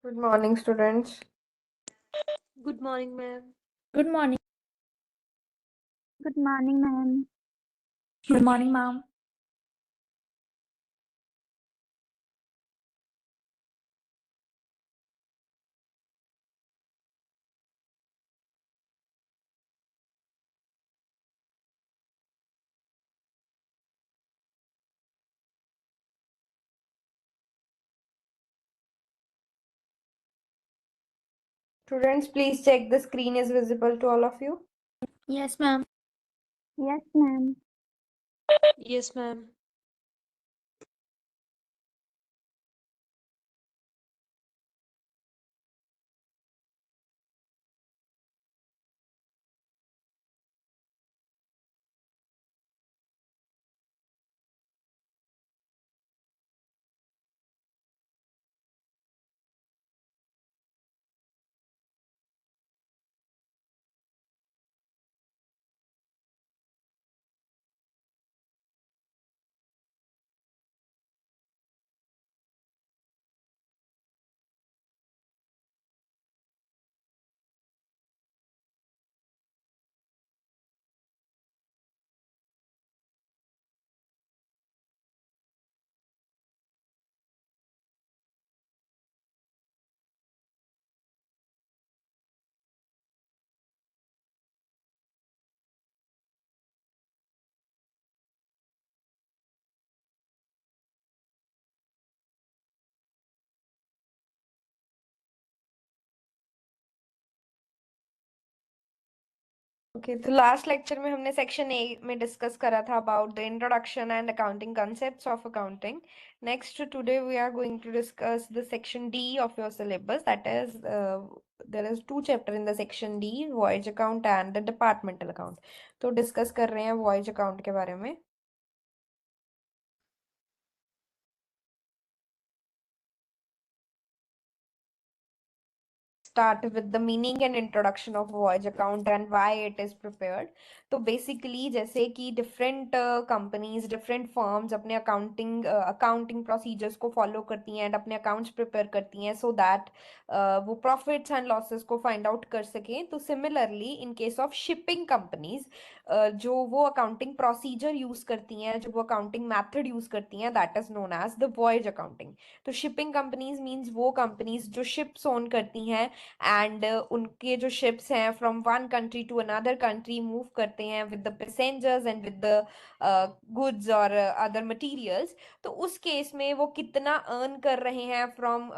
Good morning, students. Good morning, ma'am. Good morning. Good morning, ma'am. Good morning, ma'am. Students, please check the screen is visible to all of you. Yes, ma'am. Yes, ma'am. Yes, ma'am. Okay, तो last lecture में हमने section A में discuss करा था about the introduction and accounting concepts of accounting. Next today we are going to discuss the section D of your syllabus. That is there is two chapter in the section D, voyage account and the departmental account. तो डिस्कस कर रहे हैं voyage account के बारे में. Start with the meaning and introduction of voyage account and why it is prepared. तो basically जैसे कि different companies, different firms अपने accounting procedures को follow करती हैं and अपने accounts prepare करती हैं so that वो profits and losses को find out कर सकें. तो similarly in case of shipping companies, जो वो accounting procedure use करती हैं, जो वो accounting method use करती हैं, that is known as the voyage accounting. तो shipping companies means वो companies जो ships own करती हैं एंड उनके जो शिप्स हैं from one country to another country move करते हैं with the passengers and with the goods और अदर मटेरियल्स. तो उस केस में वो कितना अर्न कर रहे हैं from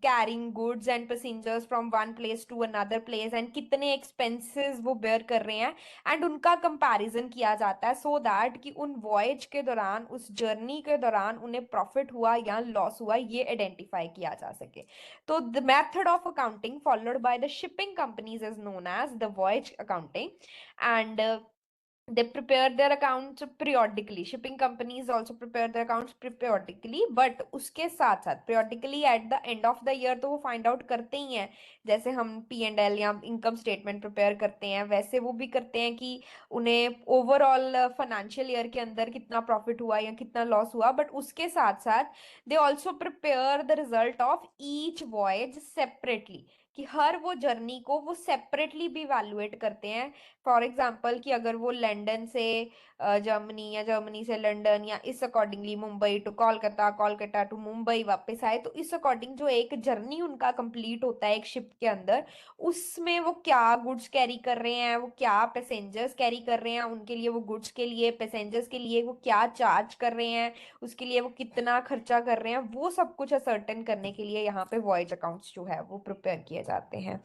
carrying goods and passengers from one place to another place and कितने एक्सपेंसेस वो बेयर कर रहे हैं एंड उनका कंपैरिजन किया जाता है सो दैट कि उन वॉयज के दौरान, उस जर्नी के दौरान उन्हें प्रॉफिट हुआ या लॉस हुआ ये आइडेंटिफाई किया जा सके. So the method of accounting followed by the shipping companies is known as the voyage accounting, and they prepare their accounts periodically. Shipping companies also prepare their accounts periodically, but उसके साथ साथ periodically at the end of the year तो वो find out करते ही हैं. जैसे हम P&L या income statement prepare करते हैं वैसे वो भी करते हैं कि उन्हें overall financial year के अंदर कितना profit हुआ या कितना loss हुआ. but उसके साथ साथ they also prepare the result of each voyage separately, कि हर वो जर्नी को वो सेपरेटली भी इवैल्यूएट करते हैं. फॉर एग्जाम्पल कि अगर वो लंदन से जर्मनी या जर्मनी से लंदन या इस accordingly Mumbai to Kolkata, Kolkata to Mumbai वापस आए, तो इस अकॉर्डिंग जो एक जर्नी उनका कंप्लीट होता है एक शिप के अंदर, उसमें वो क्या गुड्स कैरी कर रहे हैं, वो क्या पैसेंजर्स कैरी कर रहे हैं, उनके लिए वो गुड्स के लिए, पैसेंजर्स के लिए वो क्या चार्ज कर रहे हैं, उसके लिए वो कितना खर्चा कर रहे हैं, वो सब कुछ असर्टेन करने के लिए यहाँ पे वॉयज अकाउंट्स जो है वो प्रिपेयर किए जाते हैं.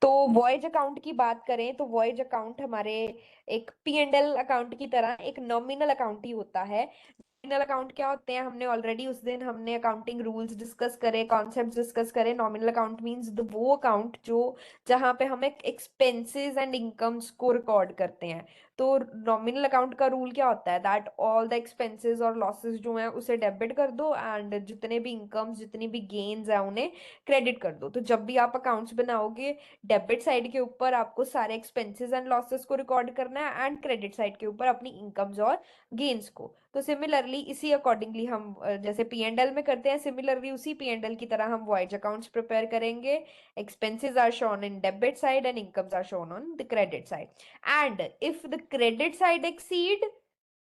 तो वॉयज अकाउंट की बात करें तो वॉयज अकाउंट हमारे एक P&L अकाउंट की तरह एक नॉमिनल अकाउंट ही होता है. नॉमिनल अकाउंट क्या होते हैं, हमने ऑलरेडी उस दिन हमने अकाउंटिंग रूल्स डिस्कस करे, कॉन्सेप्ट्स डिस्कस करे. नॉमिनल अकाउंट मींस द वो अकाउंट जो जहां पे हम एक्सपेंसेस एंड इनकम्स को रिकॉर्ड करते हैं. तो नॉमिनल अकाउंट का रूल क्या होता है, दैट ऑल द एक्सपेंसेस और लॉसेस जो हैं उसे डेबिट कर दो एंड जितने भी इनकम्स जितनी भी गेन्स हैं उन्हें क्रेडिट कर दो। तो जब भी आप अकाउंट्स बनाओगे, डेबिट साइड के ऊपर आपको सारे एक्सपेंसेस एंड लॉसेस को रिकॉर्ड करना है एंड क्रेडिट साइड के ऊपर अपनी इनकम्स और गेन्स को। तो सिमिलरली इसी अकॉर्डिंगली हम जैसे पी एंड एल में करते हैं, सिमिलरली उसी पी एंड एल की तरह हम वॉयज अकाउंट्स प्रिपेयर करेंगे। expenses are shown in debit side and incomes are shown on the credit side, and if the credit side exceed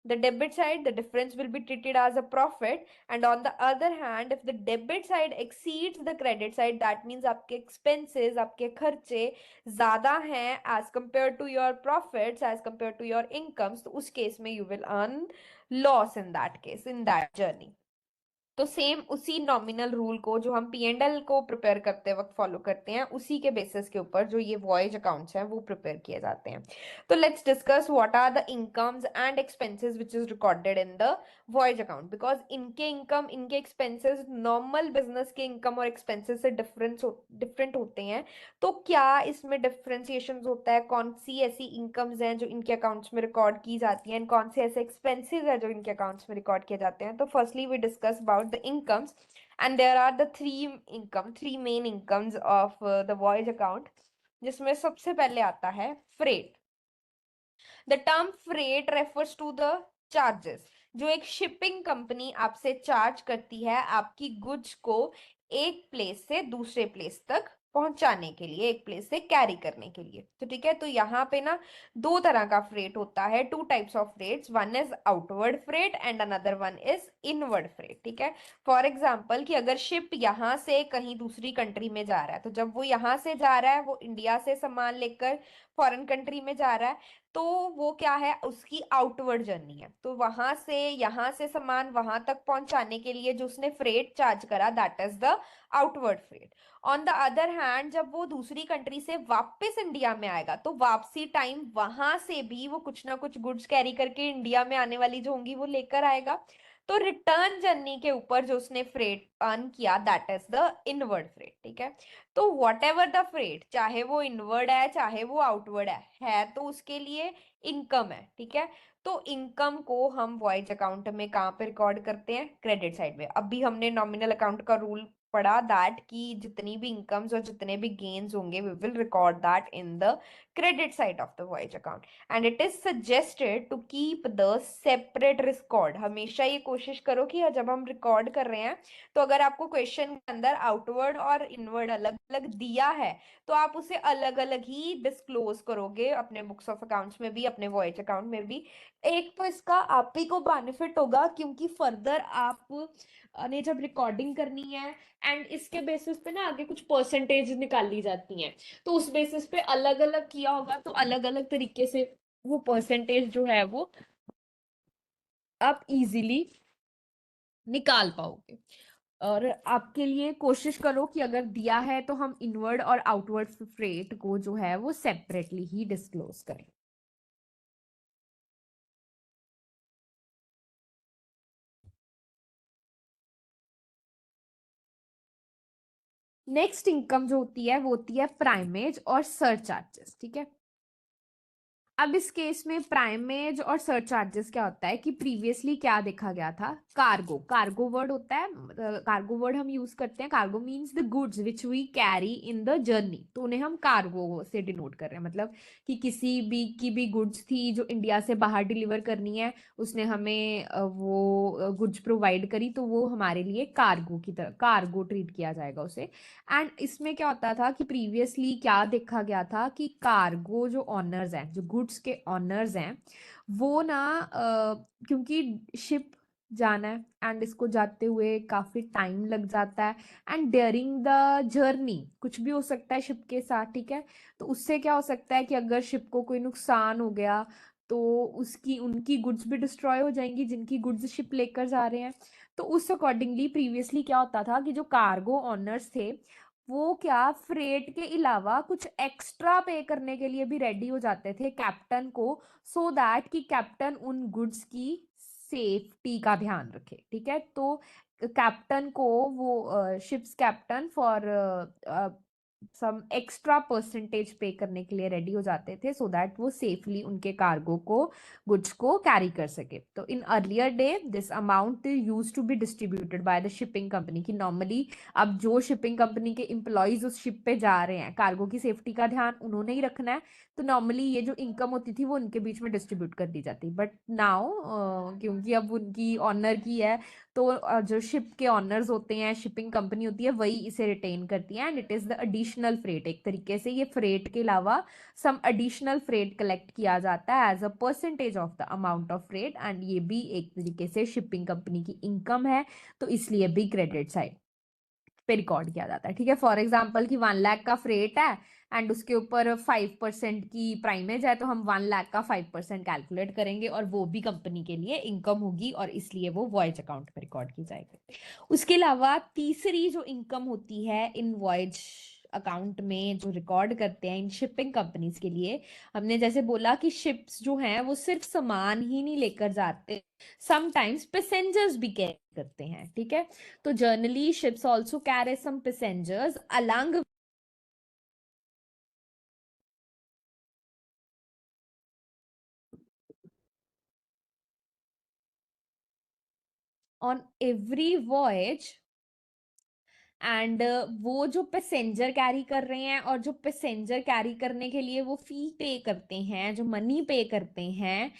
the debit side, the difference will be treated as a profit, and on the other hand if the debit side exceeds the credit side, that means आपके expenses आपके खर्चे ज्यादा हैं as compared to your profits, as compared to your incomes, तो उस case में you will earn loss in that case, in that journey। तो same उसी नॉमिनल रूल को जो हम पी एंड एल को प्रिपेयर करते वक्त फॉलो करते हैं, उसी के बेसिस के ऊपर जो ये वॉयज अकाउंट्स हैं वो प्रिपेयर किए जाते हैं। तो let's discuss what are the incomes and expenses which is recorded in the voyage account, because इनके इनकम इनके एक्सपेंसेस नॉर्मल बिजनेस के इनकम और एक्सपेंसेस से डिफरेंट होते हैं। तो क्या इसमें डिफरेंशिएशन होता है, कौन सी ऐसी इनकम्स हैं जो इनके अकाउंट्स में रिकॉर्ड की जाती हैं, कौन से ऐसे एक्सपेंसेस हैं जो इनके अकाउंट्स में रिकॉर्ड किए जाते हैं। तो firstly we discuss about the incomes, and there are the three main incomes of the voyage account, जिसमें सबसे पहले आता है freight। The term freight refers to the charges जो एक शिपिंग कंपनी आपसे चार्ज करती है आपकी गुड्स को एक प्लेस से दूसरे प्लेस तक पहुंचाने के लिए, एक प्लेस से कैरी करने के लिए। तो ठीक है, तो यहाँ पे ना दो तरह का फ्रेट होता है, two types of freights, one is outward freight and another one is inward freight. ठीक है, फॉर एग्जाम्पल कि अगर शिप यहाँ से कहीं दूसरी कंट्री में जा रहा है, तो जब वो यहाँ से जा रहा है, वो इंडिया से सामान लेकर फॉरेन कंट्री में जा रहा है, तो वो क्या है, उसकी आउटवर्ड जर्नी है। तो वहां से यहाँ से सामान वहां तक पहुंचाने के लिए जो उसने फ्रेट चार्ज करा, that is the outward freight. On the other hand जब वो दूसरी कंट्री से वापस इंडिया में आएगा, तो वापसी टाइम वहां से भी वो कुछ ना कुछ गुड्स कैरी करके इंडिया में आने वाली जो होंगी वो लेकर आएगा। तो रिटर्न जर्नी के ऊपर जो उसने फ्रेट अर्न किया, that is the inward freight. ठीक है, तो वॉट एवर द फ्रेट, चाहे वो इनवर्ड है चाहे वो आउटवर्ड है तो उसके लिए इनकम है। ठीक है, तो इनकम को हम वॉयज अकाउंट में कहाँ पे रिकॉर्ड करते हैं, क्रेडिट साइड में। अभी हमने नॉमिनल अकाउंट का रूल पढ़ा दैट कि जितनी भी इनकम्स और जितने भी गेन्स होंगे we will record that in the credit side of the voyage account, and it is suggested to keep the separate record. हमेशा ये कोशिश करो कि जब हम रिकॉर्ड कर रहे हैं, तो अगर आपको क्वेश्चन के अंदर आउटवर्ड और इनवर्ड अलग अलग दिया है, तो आप उसे अलग अलग ही डिस्क्लोज करोगे अपने बुक्स ऑफ अकाउंट्स में भी, अपने वॉयज अकाउंट में भी। एक तो इसका आप ही को बेनिफिट होगा क्योंकि फर्दर आप ने जब रिकॉर्डिंग करनी है एंड इसके बेसिस पे ना आगे कुछ परसेंटेज निकाली जाती हैं, तो उस बेसिस पे अलग अलग किया होगा, तो अलग अलग तरीके से वो परसेंटेज जो है वो आप इजीली निकाल पाओगे। और आपके लिए कोशिश करो कि अगर दिया है तो हम इनवर्ड और आउटवर्ड फ्रेट को जो है वो सेपरेटली ही डिस्क्लोज करें। नेक्स्ट इनकम जो होती है वो होती है प्राइमेज और सरचार्जेस। ठीक है, अब इस केस में प्राइमेज और सरचार्जेस क्या होता है कि प्रीवियसली क्या देखा गया था, कार्गो, कार्गो वर्ड होता है, कार्गो वर्ड हम यूज करते हैं, cargo means the goods which we carry in the journey, तो उन्हें हम कार्गो से डिनोट कर रहे हैं। मतलब कि किसी भी की भी गुड्स थी जो इंडिया से बाहर डिलीवर करनी है, उसने हमें वो गुड्स प्रोवाइड करी, तो वो हमारे लिए कार्गो की तरह, कार्गो ट्रीट किया जाएगा उसे। एंड इसमें क्या होता था कि प्रीवियसली क्या देखा गया था कि कार्गो जो ऑनर्स हैं, जो गुड्स के ऑनर्स हैं, वो ना क्योंकि शिप जाना है एंड इसको जाते हुए काफी टाइम लग जाता है, एंड ड्यूरिंग द जर्नी कुछ भी हो सकता है शिप के साथ। ठीक है, तो उससे क्या हो सकता है कि अगर शिप को कोई नुकसान हो गया तो उसकी उनकी गुड्स भी डिस्ट्रॉय हो जाएंगी जिनकी गुड्स शिप लेकर जा रहे हैं। तो उस अकॉर्डिंगली प्रीवियसली क्या होता था कि जो कार्गो ऑनर्स थे वो क्या फ्रेट के अलावा कुछ एक्स्ट्रा पे करने के लिए भी रेडी हो जाते थे कैप्टन को, सो दैट कि कैप्टन उन गुड्स की सेफ्टी का ध्यान रखे। ठीक है, तो कैप्टन को वो ships captain for some extra percentage pay करने के लिए रेडी हो जाते थे सो दैट वो सेफली उनके कार्गो को गुड्स को कैरी कर सके। तो in earlier day this amount use to be distributed by the shipping company की नॉर्मली अब जो शिपिंग कंपनी के एम्प्लॉयज उस शिप पे जा रहे हैं कार्गो की सेफ्टी का ध्यान उन्होंने ही रखना है, तो नॉर्मली ये जो इनकम होती थी वो उनके बीच में डिस्ट्रीब्यूट कर दी जाती। बट नाउ क्योंकि अब उनकी ऑनर की है तो जो शिप के ऑनर्स होते हैं शिपिंग कंपनी होती है वही इसे रिटेन करती है and it is the additional freight. एक तरीके से ये फ्रेट के अलावा सम एडिशनल फ्रेट कलेक्ट किया जाता है as a percentage of the amount of freight and ये भी एक तरीके से शिपिंग कंपनी की इनकम है, तो इसलिए भी क्रेडिट साइड पे रिकॉर्ड किया जाता है। ठीक है, फॉर एग्जाम्पल कि 1 लाख का फ्रेट है एंड उसके ऊपर 5% की प्राइमेज है तो हम 1 लाख का 5% कैलकुलेट करेंगे और वो भी कंपनी के लिए इनकम होगी और इसलिए वो वॉयज अकाउंट में रिकॉर्ड की जाएगी। उसके अलावा तीसरी जो इनकम होती है इन वॉयज अकाउंट में जो रिकॉर्ड करते हैं इन शिपिंग कंपनीज के लिए, हमने जैसे बोला कि शिप्स जो हैं वो सिर्फ सामान ही नहीं लेकर जाते, समटाइम्स पैसेंजर्स भी कैरी करते हैं। ठीक है, तो generally ships also carry some passengers along on every voyage and वो जो पैसेंजर कैरी कर रहे हैं और जो पैसेंजर कैरी करने के लिए वो फी पे करते हैं, जो मनी पे करते हैं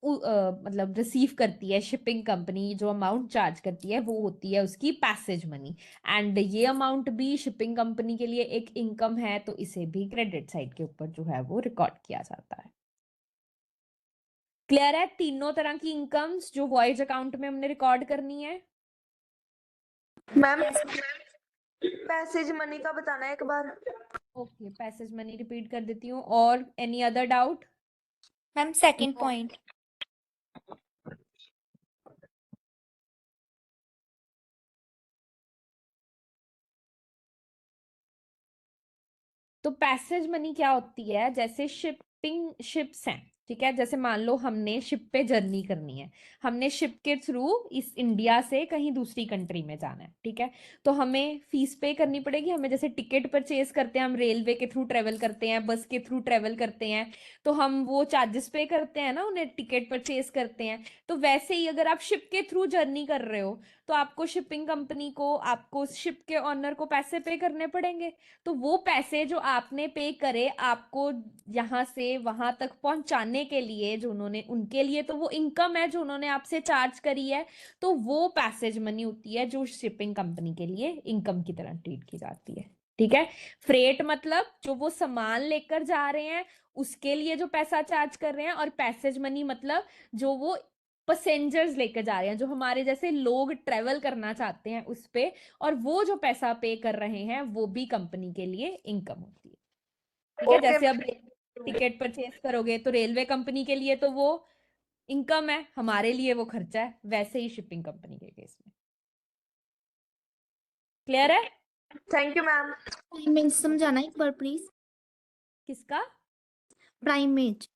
मतलब रिसीव करती है शिपिंग कंपनी, जो अमाउंट चार्ज करती है वो होती है उसकी पैसेज मनी एंड ये अमाउंट भी शिपिंग कंपनी के लिए एक इनकम है, तो इसे भी क्रेडिट साइड के ऊपर जो है वो रिकॉर्ड किया जाता है। क्लियर है? तीनों तरह की इनकम्स जो वॉयज अकाउंट में हमने रिकॉर्ड करनी है। मैम पैसेज मनी का बताना है एक बार। ओके, पैसेज मनी रिपीट कर देती हूँ। और any other doubt? Ma'am second point. तो पैसेज मनी क्या होती है? जैसे शिप्स हैं, ठीक है, जैसे मान लो हमने शिप पे जर्नी करनी है, हमने शिप के थ्रू इस इंडिया से कहीं दूसरी कंट्री में जाना है, ठीक है, तो हमें फीस पे करनी पड़ेगी। हमें जैसे टिकट परचेज करते हैं, हम रेलवे के थ्रू ट्रेवल करते हैं, बस के थ्रू ट्रेवल करते हैं, तो हम वो चार्जेस पे करते हैं ना, उन्हें टिकट परचेज करते हैं। तो वैसे ही अगर आप शिप के थ्रू जर्नी कर रहे हो तो आपको शिपिंग कंपनी को, आपको शिप के ऑनर को पैसे पे करने पड़ेंगे। तो वो पैसे जो आपने पे करे आपको यहाँ से वहां तक पहुंचाने के लिए, जो उन्होंने, उनके लिए तो वो इनकम है जो उन्होंने आपसे चार्ज करी है, तो वो पैसेज मनी होती है जो शिपिंग कंपनी के लिए इनकम की तरह ट्रीट की जाती है। ठीक है, फ्रेट मतलब जो वो सामान लेकर जा रहे हैं उसके लिए जो पैसा चार्ज कर रहे हैं, और पैसेज मनी मतलब जो वो पैसेंजर्स लेकर जा रहे हैं, जो हमारे जैसे लोग ट्रेवल करना चाहते हैं उस पे, और वो जो पैसा पे कर रहे हैं वो भी कंपनी के लिए इनकम होती है। ठीक है, जैसे अब टिकट परचेज करोगे तो रेलवे कंपनी के लिए तो वो इनकम है, हमारे लिए वो खर्चा है, वैसे ही शिपिंग कंपनी के केस में। क्लियर है? Thank you ma'am. प्राइमेज समझाना एक बार प्लीज। किसका? प्राइमेज।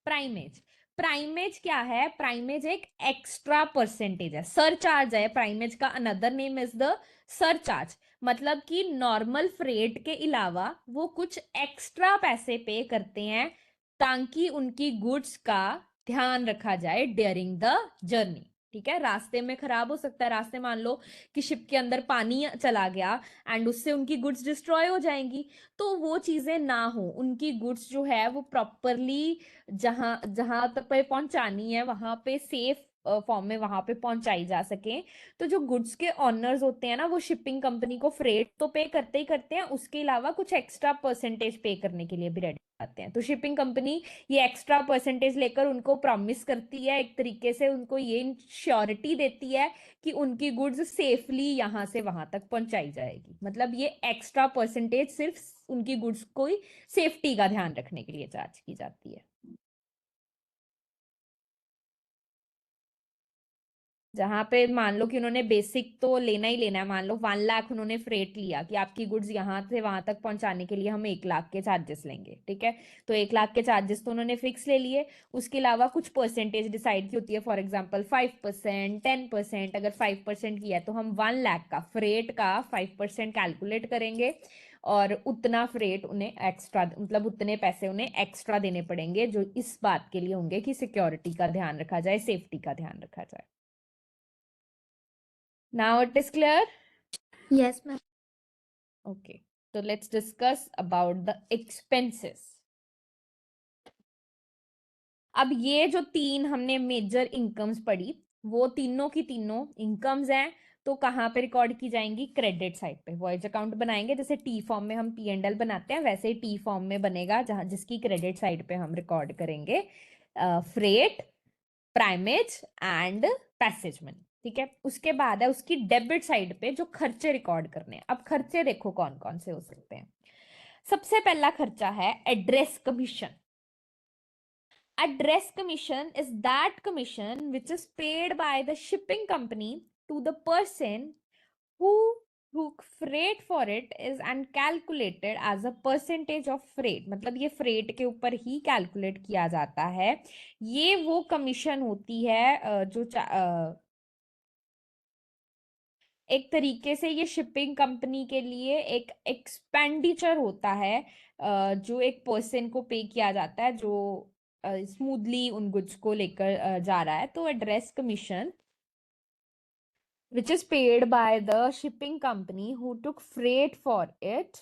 प्राइमेज। प्राइमेज क्या है? प्राइमेज एक एक्स्ट्रा परसेंटेज है, सरचार्ज है। प्राइमेज का another name is the surcharge. मतलब कि नॉर्मल फ्रेट के अलावा वो कुछ एक्स्ट्रा पैसे पे करते हैं ताकि उनकी गुड्स का ध्यान रखा जाए ड्यूरिंग द जर्नी। ठीक है, रास्ते में खराब हो सकता है, रास्ते मान लो कि शिप के अंदर पानी चला गया एंड उससे उनकी गुड्स डिस्ट्रॉय हो जाएंगी, तो वो चीजें ना हो, उनकी गुड्स जो है वो प्रॉपरली जहां जहां तक पे पहुंचानी है वहां पे सेफ फॉर्म में वहां पे पहुंचाई जा सके। तो जो गुड्स के ऑनर्स होते हैं ना वो शिपिंग कंपनी को फ्रेट तो पे करते ही करते हैं, उसके अलावा कुछ एक्स्ट्रा परसेंटेज पे करने के लिए भी रेडी आते हैं। तो शिपिंग कंपनी ये एक्स्ट्रा परसेंटेज लेकर उनको प्रॉमिस करती है, एक तरीके से उनको ये श्योरिटी देती है कि उनकी गुड्स सेफली यहाँ से वहां तक पहुंचाई जाएगी। मतलब ये एक्स्ट्रा परसेंटेज सिर्फ उनकी गुड्स को सेफ्टी का ध्यान रखने के लिए चार्ज की जाती है। जहां पे मान लो कि उन्होंने बेसिक तो लेना ही लेना है, मान लो 1 लाख उन्होंने फ्रेट लिया कि आपकी गुड्स यहाँ से वहां तक पहुंचाने के लिए हम 1 लाख के चार्जेस लेंगे, ठीक है, तो 1 लाख के चार्जेस तो उन्होंने फिक्स ले लिए। उसके अलावा कुछ परसेंटेज डिसाइड की होती है, फॉर एग्जाम्पल 5%, 10%। अगर 5% किया है तो हम 1 लाख का फ्रेट का 5% कैलकुलेट करेंगे और उतना फ्रेट उन्हें एक्स्ट्रा, मतलब उतने पैसे उन्हें एक्स्ट्रा देने पड़ेंगे, जो इस बात के लिए होंगे कि सिक्योरिटी का ध्यान रखा जाए, सेफ्टी का ध्यान रखा जाए। Now it is clear? Yes, ma'am. Okay, so let's discuss about the expenses. अब ये जो तीन हमने मेजर इनकम्स पढ़ी, वो तीनों की तीनों इनकम्स हैं, तो कहाँ पे रिकॉर्ड की जाएंगी? क्रेडिट साइड पे। वॉइस अकाउंट बनाएंगे, जैसे टी फॉर्म में हम P&L बनाते हैं, वैसे ही टी फॉर्म में बनेगा, जहां जिसकी क्रेडिट साइड पे हम रिकॉर्ड करेंगे freight, primase and passage money. ठीक है, उसके बाद है उसकी डेबिट साइड पे जो खर्चे रिकॉर्ड करने हैं। अब खर्चे देखो कौन कौन से हो सकते हैं। सबसे पहला खर्चा है address commission. Address commission is that commission which is paid by the shipping company to the person who took freight for it is and calculated as a percentage of freight। मतलब ये freight के ऊपर ही calculate किया जाता है। ये वो commission होती है जो एक तरीके से ये शिपिंग कंपनी के लिए एक एक्सपेंडिचर होता है, जो एक पर्सन को पे किया जाता है जो स्मूथली उन गुड्स को लेकर जा रहा है। तो address commission which is paid by the shipping company who took freight for it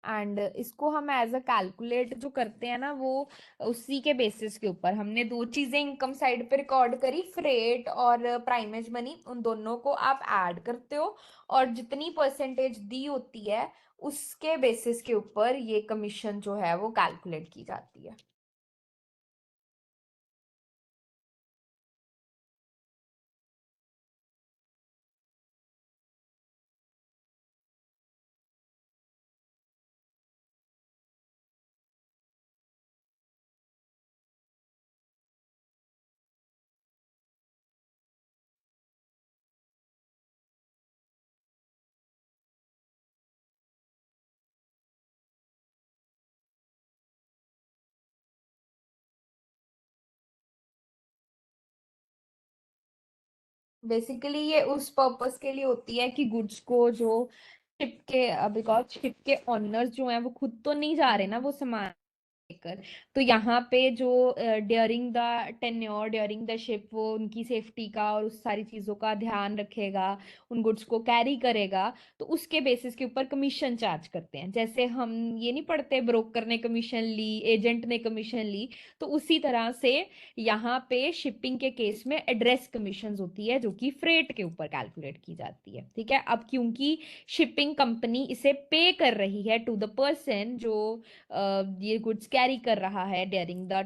and इसको हम एज अ कैलकुलेट जो करते हैं ना, वो उसी के बेसिस के ऊपर हमने दो चीजें इनकम साइड पे रिकॉर्ड करी, फ्रेट और प्राइमेज मनी। उन दोनों को आप ऐड करते हो और जितनी परसेंटेज दी होती है उसके बेसिस के ऊपर ये कमीशन जो है वो कैलकुलेट की जाती है। बेसिकली ये उस पर्पस के लिए होती है कि गुड्स को जो शिप के, बिकॉज शिप के ओनर्स जो हैं वो खुद तो नहीं जा रहे ना वो सामान लेकर, तो यहाँ पे जो during the tenure, during the ship, वो उनकी सेफ्टी का और उस सारी चीजों का ध्यान रखेगा, उन गुड्स को कैरी करेगा, तो उसके बेसिस के ऊपर कमीशन चार्ज करते हैं। जैसे हम ये नहीं पढ़ते ब्रोकर ने कमीशन ली, एजेंट ने कमीशन ली, तो उसी तरह से यहाँ पे शिपिंग के केस में एड्रेस कमीशन होती है जो कि फ्रेट के ऊपर कैलकुलेट की जाती है। ठीक है, अब क्योंकि शिपिंग कंपनी इसे पे कर रही है टू द पर्सन जो ये गुड्स कैरी कर रहा है ड्यूरिंग द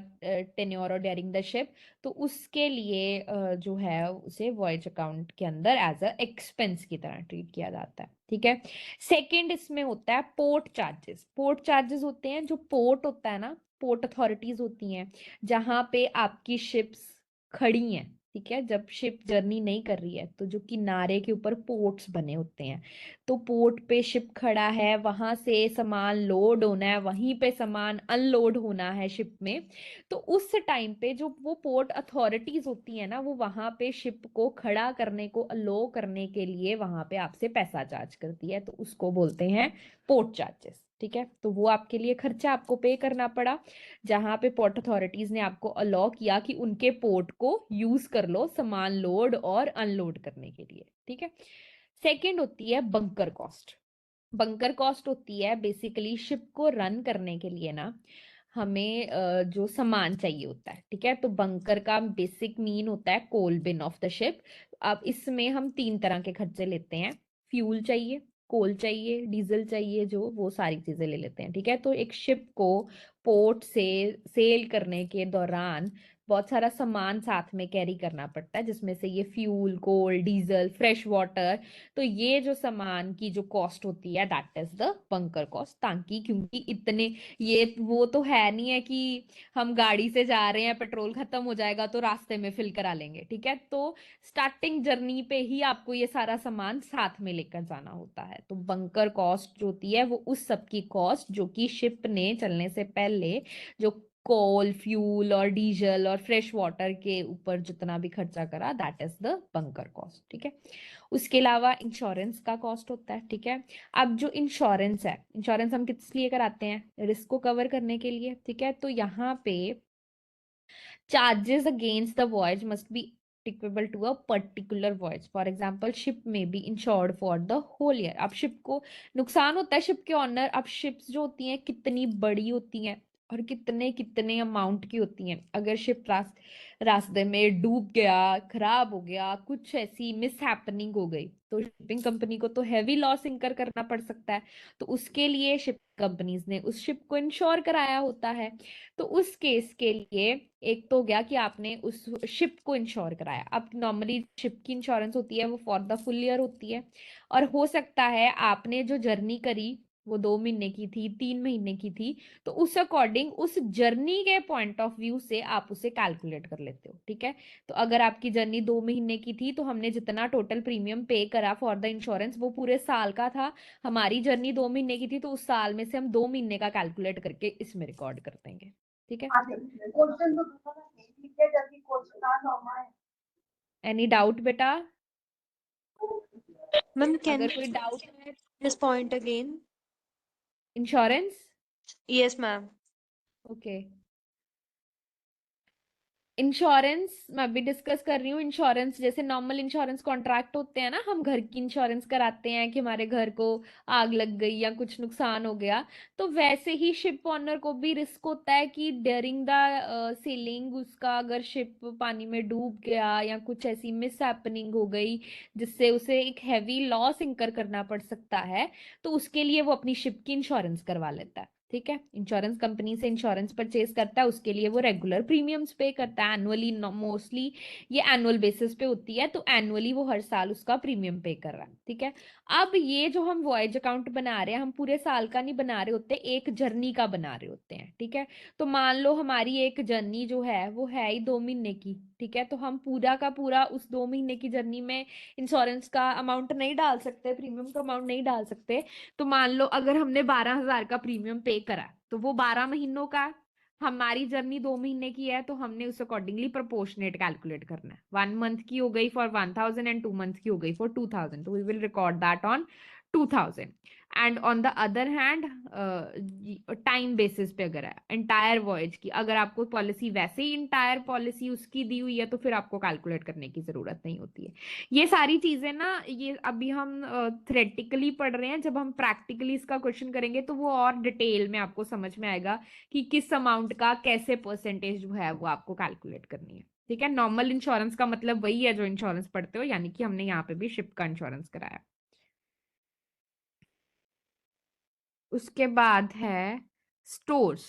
टेन्योर और ड्यूरिंग द शिप, तो उसके लिए जो है उसे वॉयज अकाउंट के अंदर एज अ एक्सपेंस की तरह ट्रीट किया जाता है। ठीक है, सेकंड इसमें होता है पोर्ट चार्जेस। पोर्ट चार्जेस होते हैं, जो पोर्ट होता है ना, पोर्ट अथॉरिटीज होती हैं जहां पे आपकी शिप्स खड़ी हैं। ठीक है, जब शिप जर्नी नहीं कर रही है तो जो किनारे के ऊपर पोर्ट्स बने होते हैं, तो पोर्ट पे शिप खड़ा है, वहां से सामान लोड होना है, वहीं पे सामान अनलोड होना है शिप में, तो उस टाइम पे जो वो पोर्ट अथॉरिटीज होती है ना, वो वहां पे शिप को खड़ा करने को अलो करने के लिए वहां पे आपसे पैसा चार्ज करती है, तो उसको बोलते हैं पोर्ट चार्जेस। ठीक है, तो वो आपके लिए खर्चा आपको पे करना पड़ा, जहां पे पोर्ट अथॉरिटीज ने आपको अलाउ किया कि उनके पोर्ट को यूज कर लो सामान लोड और अनलोड करने के लिए। ठीक है, सेकंड होती है बंकर कॉस्ट। बंकर कॉस्ट होती है बेसिकली शिप को रन करने के लिए ना हमें जो सामान चाहिए होता है। ठीक है, तो बंकर का बेसिक मीन होता है कोल बिन ऑफ द शिप। अब इसमें हम तीन तरह के खर्चे लेते हैं, फ्यूल चाहिए, कोल चाहिए, डीजल चाहिए, जो वो सारी चीजें ले लेते हैं। ठीक है, तो एक शिप को पोर्ट से सेल करने के दौरान बहुत सारा सामान साथ में कैरी करना पड़ता है, जिसमें से ये फ्यूल, कोल, डीजल, फ्रेश वाटर। तो ये जो सामान की जो कॉस्ट होती है that is the bunker cost. ताकि क्योंकि इतने ये वो तो है नहीं है कि हम गाड़ी से जा रहे हैं, पेट्रोल खत्म हो जाएगा तो रास्ते में फिल करा लेंगे। ठीक है, तो स्टार्टिंग जर्नी पे ही आपको ये सारा सामान साथ में लेकर जाना होता है। तो बंकर कॉस्ट जो होती है वो उस सब की कॉस्ट जो कि शिप ने चलने से पहले जो कोल फ्यूल और डीजल और फ्रेश वाटर के ऊपर जितना भी खर्चा करा, that is the bunker cost. ठीक है, उसके अलावा इंश्योरेंस का कॉस्ट होता है। ठीक है, अब जो इंश्योरेंस है, इंश्योरेंस हम किस लिए कराते हैं? रिस्क को कवर करने के लिए। ठीक है, तो यहाँ पे charges against the voyage must be applicable to a particular voyage. For example, ship may be insured for the whole year. अब शिप को नुकसान होता है, शिप के ऑनर। अब शिप्स जो होती हैं कितनी बड़ी होती हैं और कितने कितने अमाउंट की होती हैं। अगर शिप रास्ते में डूब गया, खराब हो गया, कुछ ऐसी मिस हैपनिंग हो गई, तो शिपिंग कंपनी को तो हैवी लॉस इंकर करना पड़ सकता है। तो उसके लिए शिप कंपनीज ने उस शिप को इंश्योर कराया होता है। तो उस केस के लिए एक तो हो गया कि आपने उस शिप को इंश्योर कराया। अब नॉर्मली शिप की इंश्योरेंस होती है वो फॉर द फुल ईयर होती है, और हो सकता है आपने जो जर्नी करी वो 2 महीने की थी, 3 महीने की थी, तो उस अकॉर्डिंग उस जर्नी के पॉइंट ऑफ व्यू से आप उसे कैलकुलेट कर लेते हो। ठीक है, तो अगर आपकी जर्नी 2 महीने की थी तो हमने जितना टोटल प्रीमियम पे करा फॉर द इंश्योरेंस वो पूरे साल का था। हमारी जर्नी 2 महीने की थी तो उस साल में से हम 2 महीने का कैलकुलेट करके इसमें रिकॉर्ड कर देंगे। ठीक है, एनी डाउट बेटा? मैम कैन अगर कोई डाउट है this point again? Insurance. Yes ma'am. Okay, insurance मैं अभी डिस्कस कर रही हूँ। इंश्योरेंस जैसे नॉर्मल इंश्योरेंस कॉन्ट्रैक्ट होते हैं ना, हम घर की इंश्योरेंस कराते हैं कि हमारे घर को आग लग गई या कुछ नुकसान हो गया, तो वैसे ही शिप ऑनर को भी रिस्क होता है कि ड्यूरिंग द सेलिंग उसका अगर शिप पानी में डूब गया या कुछ ऐसी मिस हैपनिंग हो गई जिससे उसे एक हैवी लॉस इंकर करना पड़ सकता है, तो उसके लिए वो अपनी शिप की इंश्योरेंस करवा लेता है। ठीक है, इंश्योरेंस कंपनी से इंश्योरेंस परचेज करता है, उसके लिए वो रेगुलर प्रीमियम्स पे करता है एनुअली। मोस्टली ये एनुअल बेसिस पे होती है, तो एनुअली वो हर साल उसका प्रीमियम पे कर रहा है। ठीक है, अब ये जो हम वॉयज अकाउंट बना रहे हैं, हम पूरे साल का नहीं बना रहे होते, एक जर्नी का बना रहे होते हैं। ठीक है, तो मान लो हमारी एक जर्नी जो है वो है ही 2 महीने की। ठीक है, तो हम पूरा का पूरा उस 2 महीने की जर्नी में इंश्योरेंस का अमाउंट नहीं डाल सकते, प्रीमियम का अमाउंट नहीं डाल सकते। तो मान लो अगर हमने 12,000 का प्रीमियम पे करा तो वो 12 महीनों का, हमारी जर्नी 2 महीने की है, तो हमने उस अकॉर्डिंगली प्रोपोर्शनेट कैलकुलेट करना है। 1 मंथ की हो गई फॉर 1,000 एंड 2 मंथ की हो गई फॉर 2,000, तो we will record that on 2,000। And on the other hand time basis पे अगर है एंटायर वॉयज की, अगर आपको पॉलिसी वैसे ही इंटायर पॉलिसी उसकी दी हुई है तो फिर आपको कैलकुलेट करने की जरूरत नहीं होती है। ये सारी चीजें ना, ये अभी हम थ्योरेटिकली पढ़ रहे हैं, जब हम प्रैक्टिकली इसका क्वेश्चन करेंगे तो वो और डिटेल में आपको समझ में आएगा कि किस अमाउंट का कैसे परसेंटेज जो है वो आपको कैलकुलेट करनी है। ठीक है, नॉर्मल इंश्योरेंस का मतलब वही है जो इंश्योरेंस पढ़ते हो, यानी कि हमने यहाँ पे भी शिप का इंश्योरेंस कराया। उसके बाद है stores.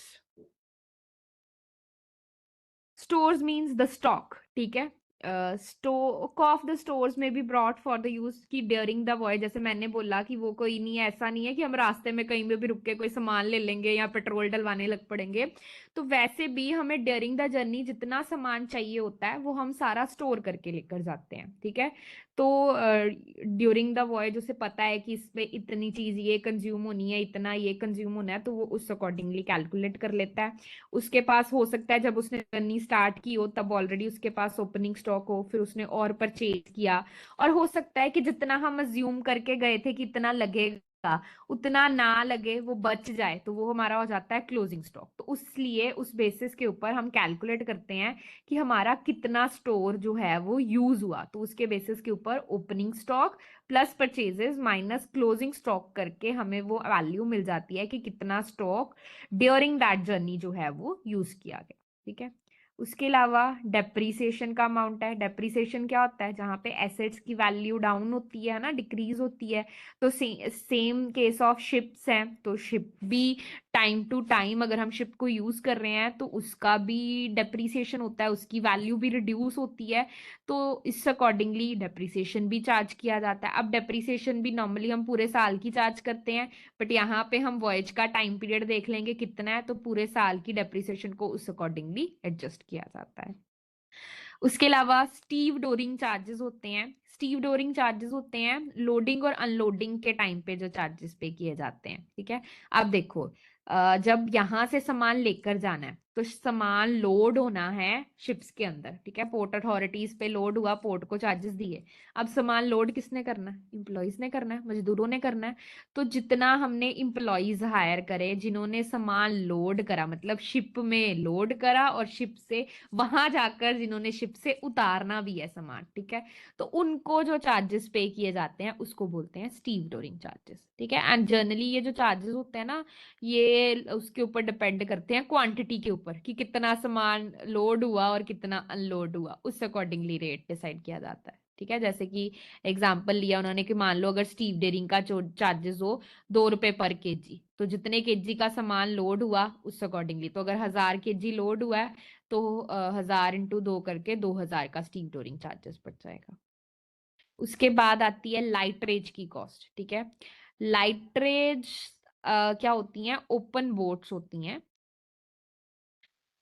Stores means the stock. ठीक है, स्टॉक ऑफ द स्टोर्स में be brought for the use की ड्यूरिंग द वॉयज। जैसे मैंने बोला कि वो कोई नहीं है, ऐसा नहीं है कि हम रास्ते में कहीं पे भी रुक के कोई सामान ले लेंगे या पेट्रोल डलवाने लग पड़ेंगे। तो वैसे भी हमें ड्यूरिंग द जर्नी जितना सामान चाहिए होता है वो हम सारा स्टोर करके लेकर जाते हैं। ठीक है, तो ड्यूरिंग द वॉयज उसे पता है कि इसमें इतनी चीज ये कंज्यूम होनी है, इतना ये कंज्यूम होना है, तो वो उस अकॉर्डिंगली कैलकुलेट कर लेता है। उसके पास हो सकता है जब उसने जर्नी स्टार्ट की हो तब ऑलरेडी उसके पास ओपनिंग स्टॉक हो, फिर उसने और परचेज किया, और हो सकता है कि जितना हम अज्यूम करके गए थे कि इतना लगेगा उतना ना लगे, वो बच जाए, तो वो हमारा हो जाता है क्लोजिंग स्टॉक। तो उसलिए उस बेसिस के ऊपर हम कैलकुलेट करते हैं कि हमारा कितना स्टोर जो है वो यूज हुआ, तो उसके बेसिस के ऊपर opening stock plus purchases minus closing stock करके हमें वो वैल्यू मिल जाती है कि कितना स्टॉक ड्यूरिंग दैट जर्नी जो है वो यूज किया गया। ठीक है, उसके अलावा डेप्रीसिएशन का अमाउंट है। डेप्रीसिएशन क्या होता है? जहां पे एसेट्स की वैल्यू डाउन होती है ना, डिक्रीज होती है। तो सेम केस ऑफ शिप्स हैं, तो शिप भी टाइम टू टाइम अगर हम शिप को यूज कर रहे हैं तो उसका भी डेप्रीसिएशन होता है, उसकी वैल्यू भी रिड्यूस होती है, तो इस अकॉर्डिंगली डेप्रीसिएशन भी चार्ज किया जाता है। अब डेप्रीसिएशन भी नॉर्मली हम पूरे साल की चार्ज करते हैं, बट यहाँ पे हम वॉयज का टाइम पीरियड देख लेंगे कितना है, तो पूरे साल की डेप्रीसिएशन को उस अकॉर्डिंगली एडजस्ट किया जाता है। उसके अलावा स्टीव डोरिंग चार्जेस होते हैं। स्टीव डोरिंग चार्जेस होते हैं लोडिंग और अनलोडिंग के टाइम पे जो चार्जेस पे किए जाते हैं। ठीक है, अब देखो जब यहां से सामान लेकर जाना है तो सामान लोड होना है शिप्स के अंदर, ठीक है, पोर्ट अथॉरिटीज पे लोड हुआ, पोर्ट को चार्जेस दिए। अब सामान लोड किसने करना है? इम्प्लॉइज ने करना है, मजदूरों ने करना है। तो जितना हमने इम्प्लॉइज हायर करे जिन्होंने सामान लोड करा, मतलब शिप में लोड करा और शिप से वहां जाकर जिन्होंने शिप से उतारना भी है सामान, ठीक है, तो उनको जो चार्जेस पे किए जाते हैं उसको बोलते हैं स्टीवडोरिंग चार्जेस, ठीक है। एंड जनरली ये जो चार्जेस होते हैं ना, ये उसके ऊपर डिपेंड करते हैं क्वांटिटी के ऊपर, कि कितना सामान लोड हुआ और कितना अनलोड हुआ, उस अकॉर्डिंगली रेट डिसाइड किया जाता है, ठीक है। जैसे कि एग्जांपल लिया उन्होंने कि मान लो अगर स्टीव डेयरिंग का चार्जेस हो 2 रुपए पर केजी, तो जितने केजी का सामान लोड हुआ उस अकॉर्डिंगली, तो अगर 1000 केजी लोड हुआ है तो 1000 × 2 करके 2000 का स्टीव डोरिंग चार्जेस पड़ जाएगा। उसके बाद आती है लाइटरेज की कॉस्ट, ठीक है। लाइटरेज क्या होती हैं? ओपन बोट्स होती हैं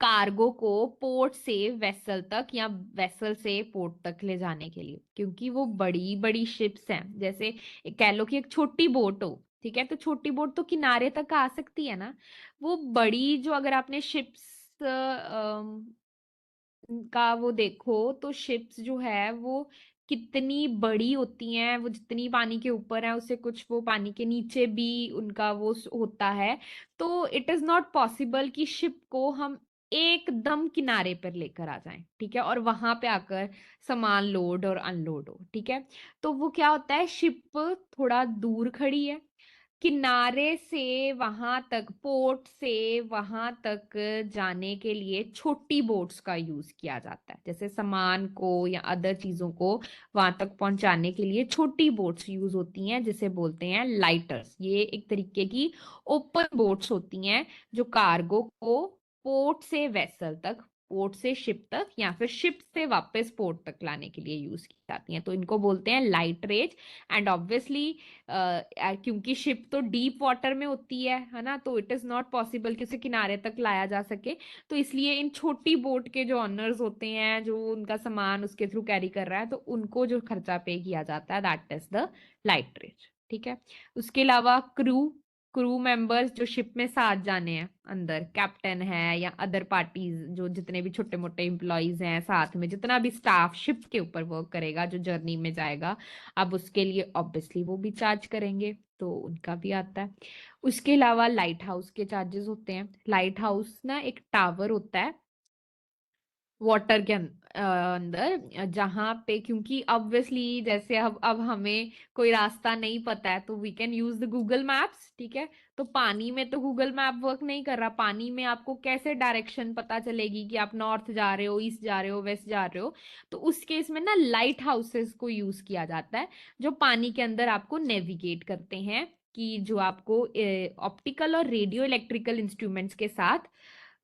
कार्गो को पोर्ट से वेसल तक या वेसल से पोर्ट तक ले जाने के लिए, क्योंकि वो बड़ी बड़ी शिप्स हैं। जैसे कह लो कि एक छोटी बोट हो, ठीक है, तो छोटी बोट तो किनारे तक आ सकती है ना, वो बड़ी जो अगर आपने शिप्स का वो देखो तो शिप्स जो है वो कितनी बड़ी होती हैं, वो जितनी पानी के ऊपर है उससे कुछ वो पानी के नीचे भी उनका वो होता है। तो इट इज नॉट पॉसिबल कि शिप को हम एकदम किनारे पर लेकर आ जाएं, ठीक है, और वहां पे आकर सामान लोड और अनलोड हो, ठीक है। तो वो क्या होता है, शिप थोड़ा दूर खड़ी है, किनारे से वहां तक, पोर्ट से वहां तक जाने के लिए छोटी बोट्स का यूज किया जाता है। जैसे सामान को या अदर चीजों को वहां तक पहुंचाने के लिए छोटी बोट्स यूज होती हैं, जिसे बोलते हैं लाइटर्स। ये एक तरीके की ओपन बोट्स होती हैं जो कार्गो को पोर्ट से वेसल तक, पोर्ट से शिप तक, या फिर शिप से वापस पोर्ट तक लाने के लिए यूज की जाती हैं। तो इनको बोलते हैं लाइटरेज। एंड ऑब्वियसली क्योंकि शिप तो डीप वाटर में होती है ना, तो इट इज नॉट पॉसिबल कि उसे किनारे तक लाया जा सके। तो इसलिए इन छोटी बोट के जो ऑनर्स होते हैं, जो उनका सामान उसके थ्रू कैरी कर रहा है, तो उनको जो खर्चा पे किया जाता है, दैट इज द लाइटरेज, ठीक है। उसके अलावा क्रू क्रू मेंबर्स जो शिप में साथ जाने हैं, अंदर कैप्टन है या अदर पार्टीज, जो जितने भी छोटे मोटे एम्प्लॉयज हैं साथ में, जितना भी स्टाफ शिप के ऊपर वर्क करेगा जो जर्नी में जाएगा, अब उसके लिए ऑब्वियसली वो भी चार्ज करेंगे, तो उनका भी आता है। उसके अलावा लाइट हाउस के चार्जेस होते हैं। लाइट हाउस ना एक टावर होता है वाटर के अंदर, जहां पे, क्योंकि ऑब्वियसली जैसे अब हमें कोई रास्ता नहीं पता है तो we can use the Google Maps, ठीक है। तो पानी में तो गूगल मैप वर्क नहीं कर रहा, पानी में आपको कैसे डायरेक्शन पता चलेगी कि आप नॉर्थ जा रहे हो, ईस्ट जा रहे हो, वेस्ट जा रहे हो? तो उस केस में ना लाइट हाउसेस को यूज किया जाता है, जो पानी के अंदर आपको नेविगेट करते हैं, कि जो आपको ऑप्टिकल और रेडियो इलेक्ट्रिकल इंस्ट्रूमेंट्स के साथ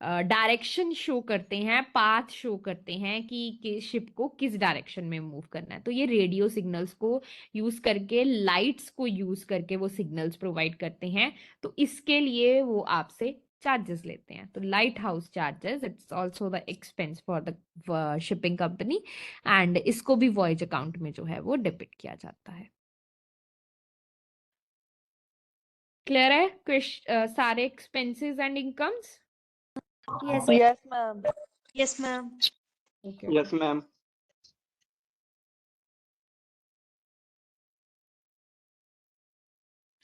डायरेक्शन शो करते हैं, पाथ शो करते हैं कि शिप को किस डायरेक्शन में मूव करना है। तो ये रेडियो सिग्नल्स को यूज करके, लाइट्स को यूज करके वो सिग्नल्स प्रोवाइड करते हैं। तो इसके लिए वो आपसे चार्जेस लेते हैं। तो light house charges, it's also the expense for the shipping company, and इसको भी वॉयज अकाउंट में जो है वो डेबिट किया जाता है। क्लियर है सारे expenses and incomes? Yes. Yes, ma'am. Yes, ma'am. Okay. Yes, ma'am.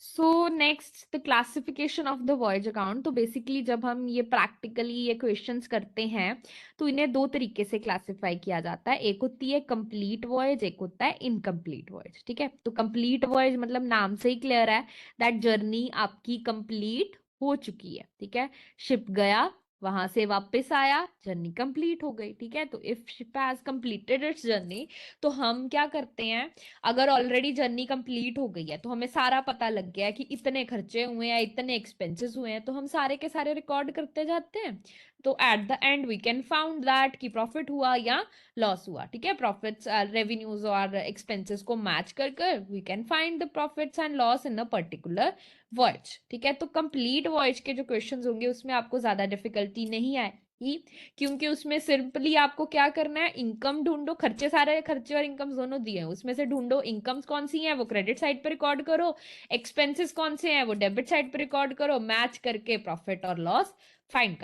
So next the classification of the voyage account. तो बेसिकली जब हम ये प्रैक्टिकली ये क्वेश्चंस करते हैं तो इन्हें दो तरीके से क्लासिफाई किया जाता है। एक होती है कंप्लीट वॉयज, एक होता है इनकम्प्लीट वॉयज, ठीक है। तो कंप्लीट वॉयज मतलब नाम से ही क्लियर है दैट जर्नी आपकी कंप्लीट हो चुकी है, ठीक है। शिप गया, वहां से वापस आया, जर्नी कंप्लीट हो गई, ठीक है। तो if ship has completed it's journey, तो हम क्या करते हैं, अगर ऑलरेडी जर्नी कंप्लीट हो गई है तो हमें सारा पता लग गया है कि इतने खर्चे हुए हैं, इतने एक्सपेंसेस हुए हैं, तो हम सारे के सारे रिकॉर्ड करते जाते हैं। तो at the end we can found that कि प्रॉफिट हुआ या लॉस हुआ, ठीक है। प्रॉफिट्स रेवेन्यूज और एक्सपेंसेस को मैच कर कर we can find the profits and loss in a particular voyage, ठीक है। तो कंप्लीट वॉयज के जो क्वेश्चंस होंगे उसमें आपको ज्यादा डिफिकल्टी नहीं ही, क्योंकि उसमें सिंपली आपको क्या करना है, इनकम ढूंढो, खर्चे सारे खर्चे और इनकम दोनों दिए हैं, उसमें से ढूंढो इनकम्स कौन सी हैं वो क्रेडिट साइड पे रिकॉर्ड करो, एक्सपेंसेस कौन से हैं वो डेबिट साइड पे रिकॉर्ड करो, मैच करके प्रॉफिट और लॉस फाइंड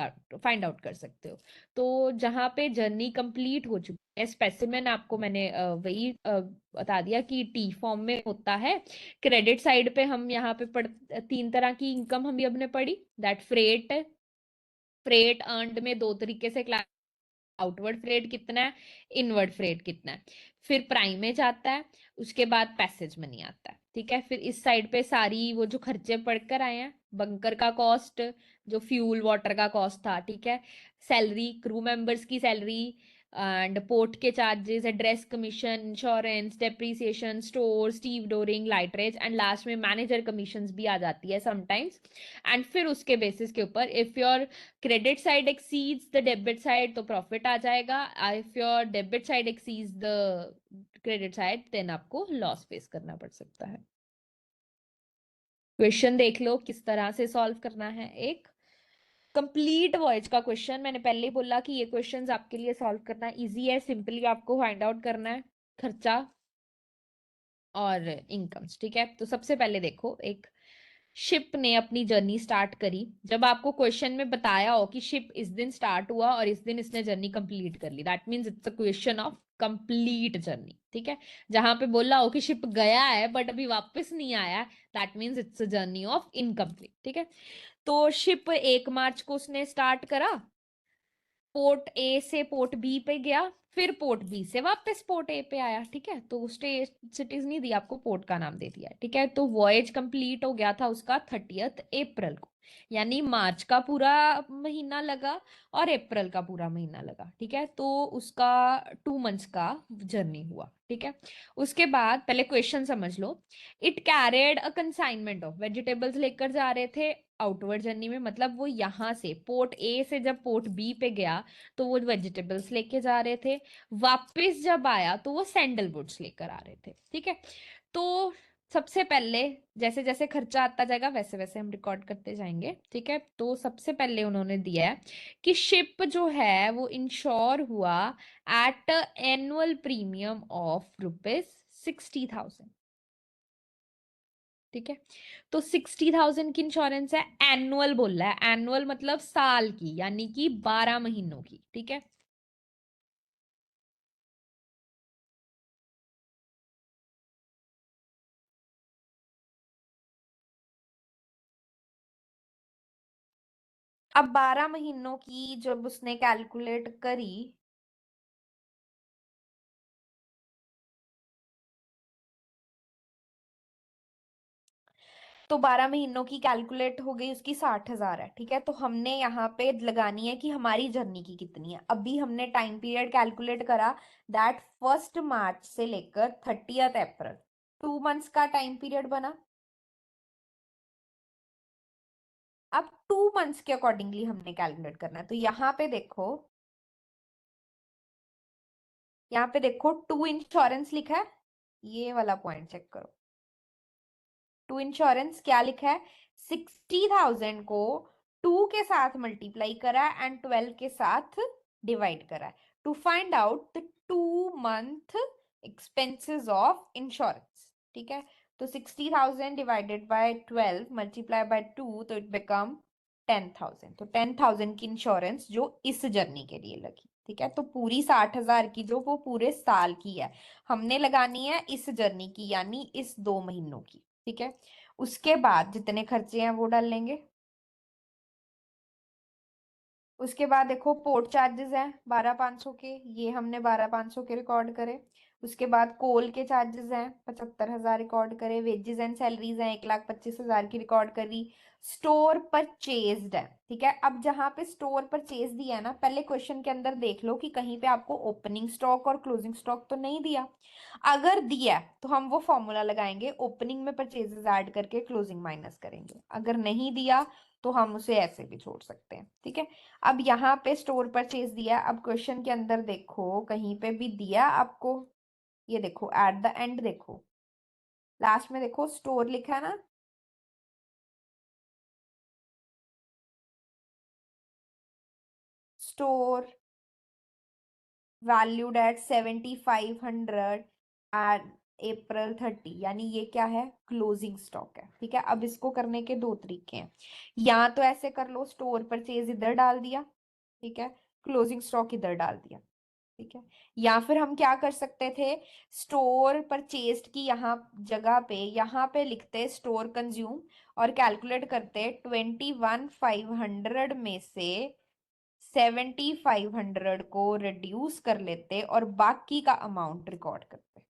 आउट कर सकते हो। तो जहां पे जर्नी कंप्लीट हो चुकी है, स्पेसिमेन आपको मैंने वही बता दिया कि टी फॉर्म में होता है। क्रेडिट साइड पे हम यहाँ पे तीन तरह की इनकम हम हमने पढ़ी, दैट फ्रेट अर्नड में दो तरीके से क्लास, आउटवर्ड फ्रेट कितना है, इनवर्ड फ्रेट कितना है, फिर प्राइमेज आता है, उसके बाद पैसेज मनी आता है, ठीक है। फिर इस साइड पे सारी वो जो खर्चे पढ़कर आए हैं, बंकर का कॉस्ट, जो फ्यूल वाटर का कॉस्ट था, ठीक है, सैलरी, क्रू मेंबर्स की सैलरी, एंड पोर्ट के charges, address commission, insurance, depreciation, store, stevedoring, lighterage, and last में मैनेजर कमीशंस भी आ जाती है समटाइम्स। एंड फिर उसके बेसिस के ऊपर if your credit side exceeds the debit side तो प्रॉफिट आ जाएगा, if your debit side exceeds the credit side then आपको लॉस फेस करना पड़ सकता है। क्वेश्चन देख लो किस तरह से सॉल्व करना है। एक कंप्लीट वॉयज का क्वेश्चन, मैंने पहले ही बोला कि ये क्वेश्चंस आपके लिए सॉल्व करना इजी है, सिंपली आपको फाइंड आउट करना है खर्चा और इनकम्स, ठीक है। तो सबसे पहले देखो, एक शिप ने अपनी जर्नी स्टार्ट करी, जब आपको क्वेश्चन में बताया हो कि शिप इस दिन स्टार्ट हुआ और इस दिन इसने जर्नी कंप्लीट कर ली, that means it's a question of complete journey, ठीक है। जहां पे बोला हो कि शिप गया है बट अभी वापस नहीं आया, that means it's a journey of incomplete, ठीक है। तो शिप 1 मार्च को उसने स्टार्ट करा, पोर्ट ए से पोर्ट बी पे गया, फिर पोर्ट बी से वापस पोर्ट ए पे आया, ठीक है। तो सिटीज नहीं दी आपको, पोर्ट का नाम दे दिया है, ठीक है। तो वॉयज कंप्लीट हो गया था उसका 30 अप्रैल को, यानी मार्च का पूरा महीना लगा और अप्रैल का पूरा महीना लगा, ठीक है। तो उसका 2 मंथ्स का जर्नी हुआ, ठीक है। उसके बाद पहले क्वेश्चन समझ लो, it carried a consignment of vegetables लेकर जा रहे थे आउटवर्ड जर्नी में, मतलब वो यहाँ से पोर्ट ए से जब पोर्ट बी पे गया तो वो वेजिटेबल्स लेके जा रहे थे, वापस जब आया तो वो सैंडलवुड्स लेकर आ रहे थे, ठीक है। तो सबसे पहले जैसे जैसे खर्चा आता जाएगा वैसे वैसे हम रिकॉर्ड करते जाएंगे, ठीक है। तो सबसे पहले उन्होंने दिया है कि शिप जो है वो इंश्योर हुआ एट एनुअल प्रीमियम ऑफ ₹60,000, ठीक है। तो 60,000 की इंश्योरेंस है, एनुअल बोल रहा है, एनुअल मतलब साल की, यानी कि 12 महीनों की, ठीक है। अब 12 महीनों की जब उसने कैलकुलेट करी, तो 12 महीनों की कैलकुलेट हो गई उसकी 60,000 है, ठीक है। तो हमने यहाँ पे लगानी है कि हमारी जर्नी की कितनी है। अभी हमने टाइम पीरियड कैलकुलेट करा, दैट 1 मार्च से लेकर 30 अप्रैल, 2 मंथ्स का टाइम पीरियड बना। अब 2 मंथ्स के अकॉर्डिंगली हमने कैलकुलेट करना है। तो यहाँ पे देखो टू इंश्योरेंस लिखा है, ये वाला पॉइंट चेक करो, टू इंश्योरेंस क्या लिखा है, 60,000 को 2 के साथ मल्टीप्लाई करा एंड 12 के साथ डिवाइड करा to find out the 2 month expenses of insurance, ठीक है। तो 60,000 डिवाइडेड बाय 12 मल्टीप्लाई बाय 2 तो इट बिकम 10,000। तो 10,000 की इंश्योरेंस जो इस जर्नी के लिए लगी, ठीक है। तो पूरी 60,000 की जो वो पूरे साल की है, हमने लगानी है इस जर्नी की, यानी इस 2 महीनों की, ठीक है। उसके बाद जितने खर्चे हैं वो डाल लेंगे। उसके बाद देखो पोर्ट चार्जेस हैं 12,500 के, ये हमने 12,500 के रिकॉर्ड करे। उसके बाद कोल के चार्जेस हैं 75,000 रिकॉर्ड करे। वेजेस एंड सैलरीज हैं 1,25,000 की रिकॉर्ड करी। स्टोर परचेज्ड है, ठीक है। अब जहां पे स्टोर परचेज दिया है ना, पहले क्वेश्चन के अंदर देख लो कि कहीं पे आपको ओपनिंग स्टॉक और क्लोजिंग स्टॉक तो नहीं दिया। अगर दिया तो हम वो फॉर्मूला लगाएंगे, ओपनिंग में परचेजेस ऐड करके क्लोजिंग माइनस करेंगे। अगर नहीं दिया तो हम उसे ऐसे भी छोड़ सकते हैं, ठीक है। अब यहाँ पे स्टोर परचेज दिया, अब क्वेश्चन के अंदर देखो कहीं पे भी दिया आपको, ये देखो एट द एंड देखो, लास्ट में देखो स्टोर लिखा है ना, store valued at 7500 at April 30, यानी ये क्या है, क्लोजिंग स्टॉक है। ठीक है, अब इसको करने के दो तरीके हैं, या तो ऐसे कर लो, स्टोर परचेज इधर डाल दिया, ठीक है, क्लोजिंग स्टॉक इधर डाल दिया, ठीक है, या फिर हम क्या कर सकते थे, स्टोर परचेज्ड की यहाँ जगह पे यहाँ पे लिखते स्टोर कंज्यूम और कैलकुलेट करते 21,500 में से 7,500 को रिड्यूस कर लेते और बाकी का अमाउंट रिकॉर्ड करते,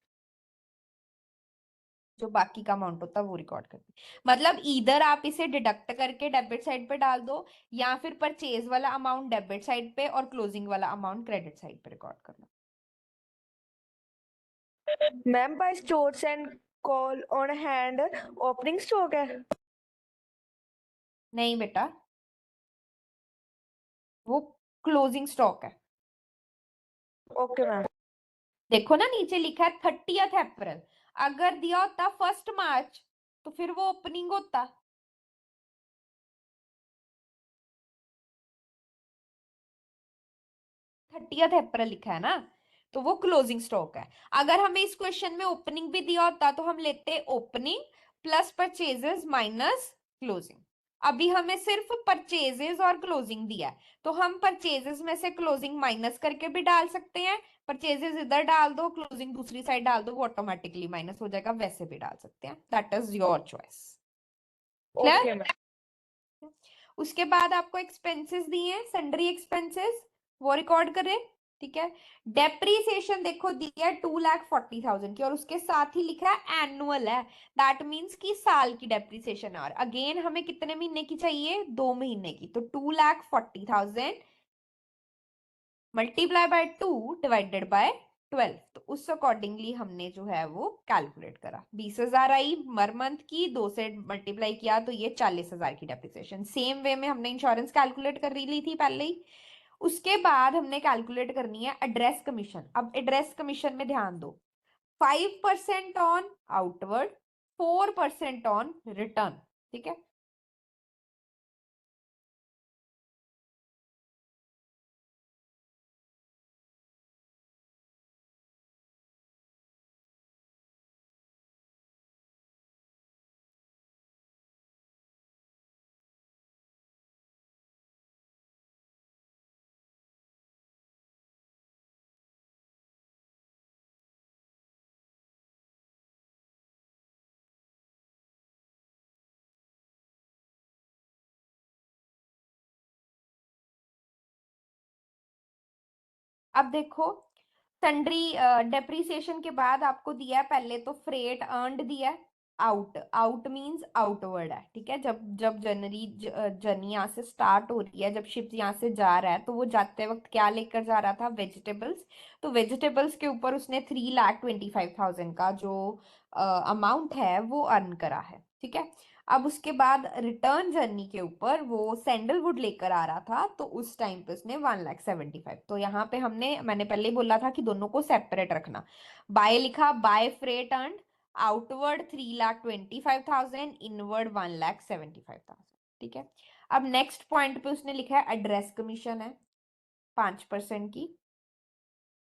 जो बाकी का अमाउंट होता है वो रिकॉर्ड करते। मतलब इधर आप इसे डिडक्ट करके डेबिट साइड पे डाल दो, या फिर परचेज वाला अमाउंट डेबिट साइड पे और क्लोजिंग वाला अमाउंट क्रेडिट साइड पे रिकॉर्ड कर लो। Ma'am by stores and coal on hand opening stock है? नहीं बेटा, वो क्लोजिंग स्टॉक है। Okay ma'am. देखो ना नीचे लिखा है 30th अप्रैल, अगर दिया होता 1 मार्च तो फिर वो ओपनिंग होता। 30th अप्रैल लिखा है ना, तो वो क्लोजिंग स्टॉक है। अगर हमें इस क्वेश्चन में ओपनिंग भी दिया होता तो हम लेते opening plus purchases minus closing. अभी हमें सिर्फ परचेजेस और क्लोजिंग दिया है, तो हम परचेजेस में से क्लोजिंग माइनस करके भी डाल सकते हैं, परचेजेस इधर डाल दो, क्लोजिंग दूसरी साइड डाल दो, वो ऑटोमेटिकली माइनस हो जाएगा, वैसे भी डाल सकते हैं, that is your choice. Okay ma'am. उसके बाद आपको एक्सपेंसेस दिए हैं, सन्ड्री एक्सपेंसेस, वो रिकॉर्ड करें, ठीक है। डेप्रीसिएशन देखो दिया है 2,40,000 की, और उसके साथ ही लिखा है एनुअल है, दैट मीन्स कि साल की डेप्रीसिएशन। और अगेन हमें कितने महीने की चाहिए, 2 महीने की, तो 2,40,000 मल्टीप्लाई बाय 2 डिवाइडेड बाय 12, तो उस अकॉर्डिंगली हमने जो है वो कैलकुलेट करा। 20,000 आई पर मंथ की, 2 से मल्टीप्लाई किया तो ये 40,000 की डेप्रिसिएशन। सेम वे में हमने इंश्योरेंस कैलकुलेट कर ली थी पहले ही। उसके बाद हमने कैलकुलेट करनी है एड्रेस कमीशन। अब एड्रेस कमीशन में ध्यान दो, 5% ऑन आउटवर्ड, 4% ऑन रिटर्न, ठीक है। अब देखो, सन्ड्री डेप्रिसिएशन के बाद आपको दिया है पहले तो फ्रेट अर्नड दिया है, आउट, आउट मींस आउटवर्ड है, ठीक है। जब जब जर्नी यहाँ से स्टार्ट हो रही है, जब शिप यहाँ से जा रहा है, तो वो जाते वक्त क्या लेकर जा रहा था, वेजिटेबल्स। तो वेजिटेबल्स के ऊपर उसने 3,25,000 का जो अमाउंट है वो अर्न करा है, ठीक है। अब उसके बाद रिटर्न जर्नी के ऊपर वो सैंडलवुड लेकर आ रहा था, तो उस टाइम पे उसने 1,75,000। तो यहाँ पे मैंने पहले ही बोला था कि दोनों को सेपरेट रखना। बाय लिखा, by freight earn, outward 3,25,000, inward 1,75,000, ठीक है। अब नेक्स्ट पॉइंट पे उसने लिखा है एड्रेस कमीशन है 5% की।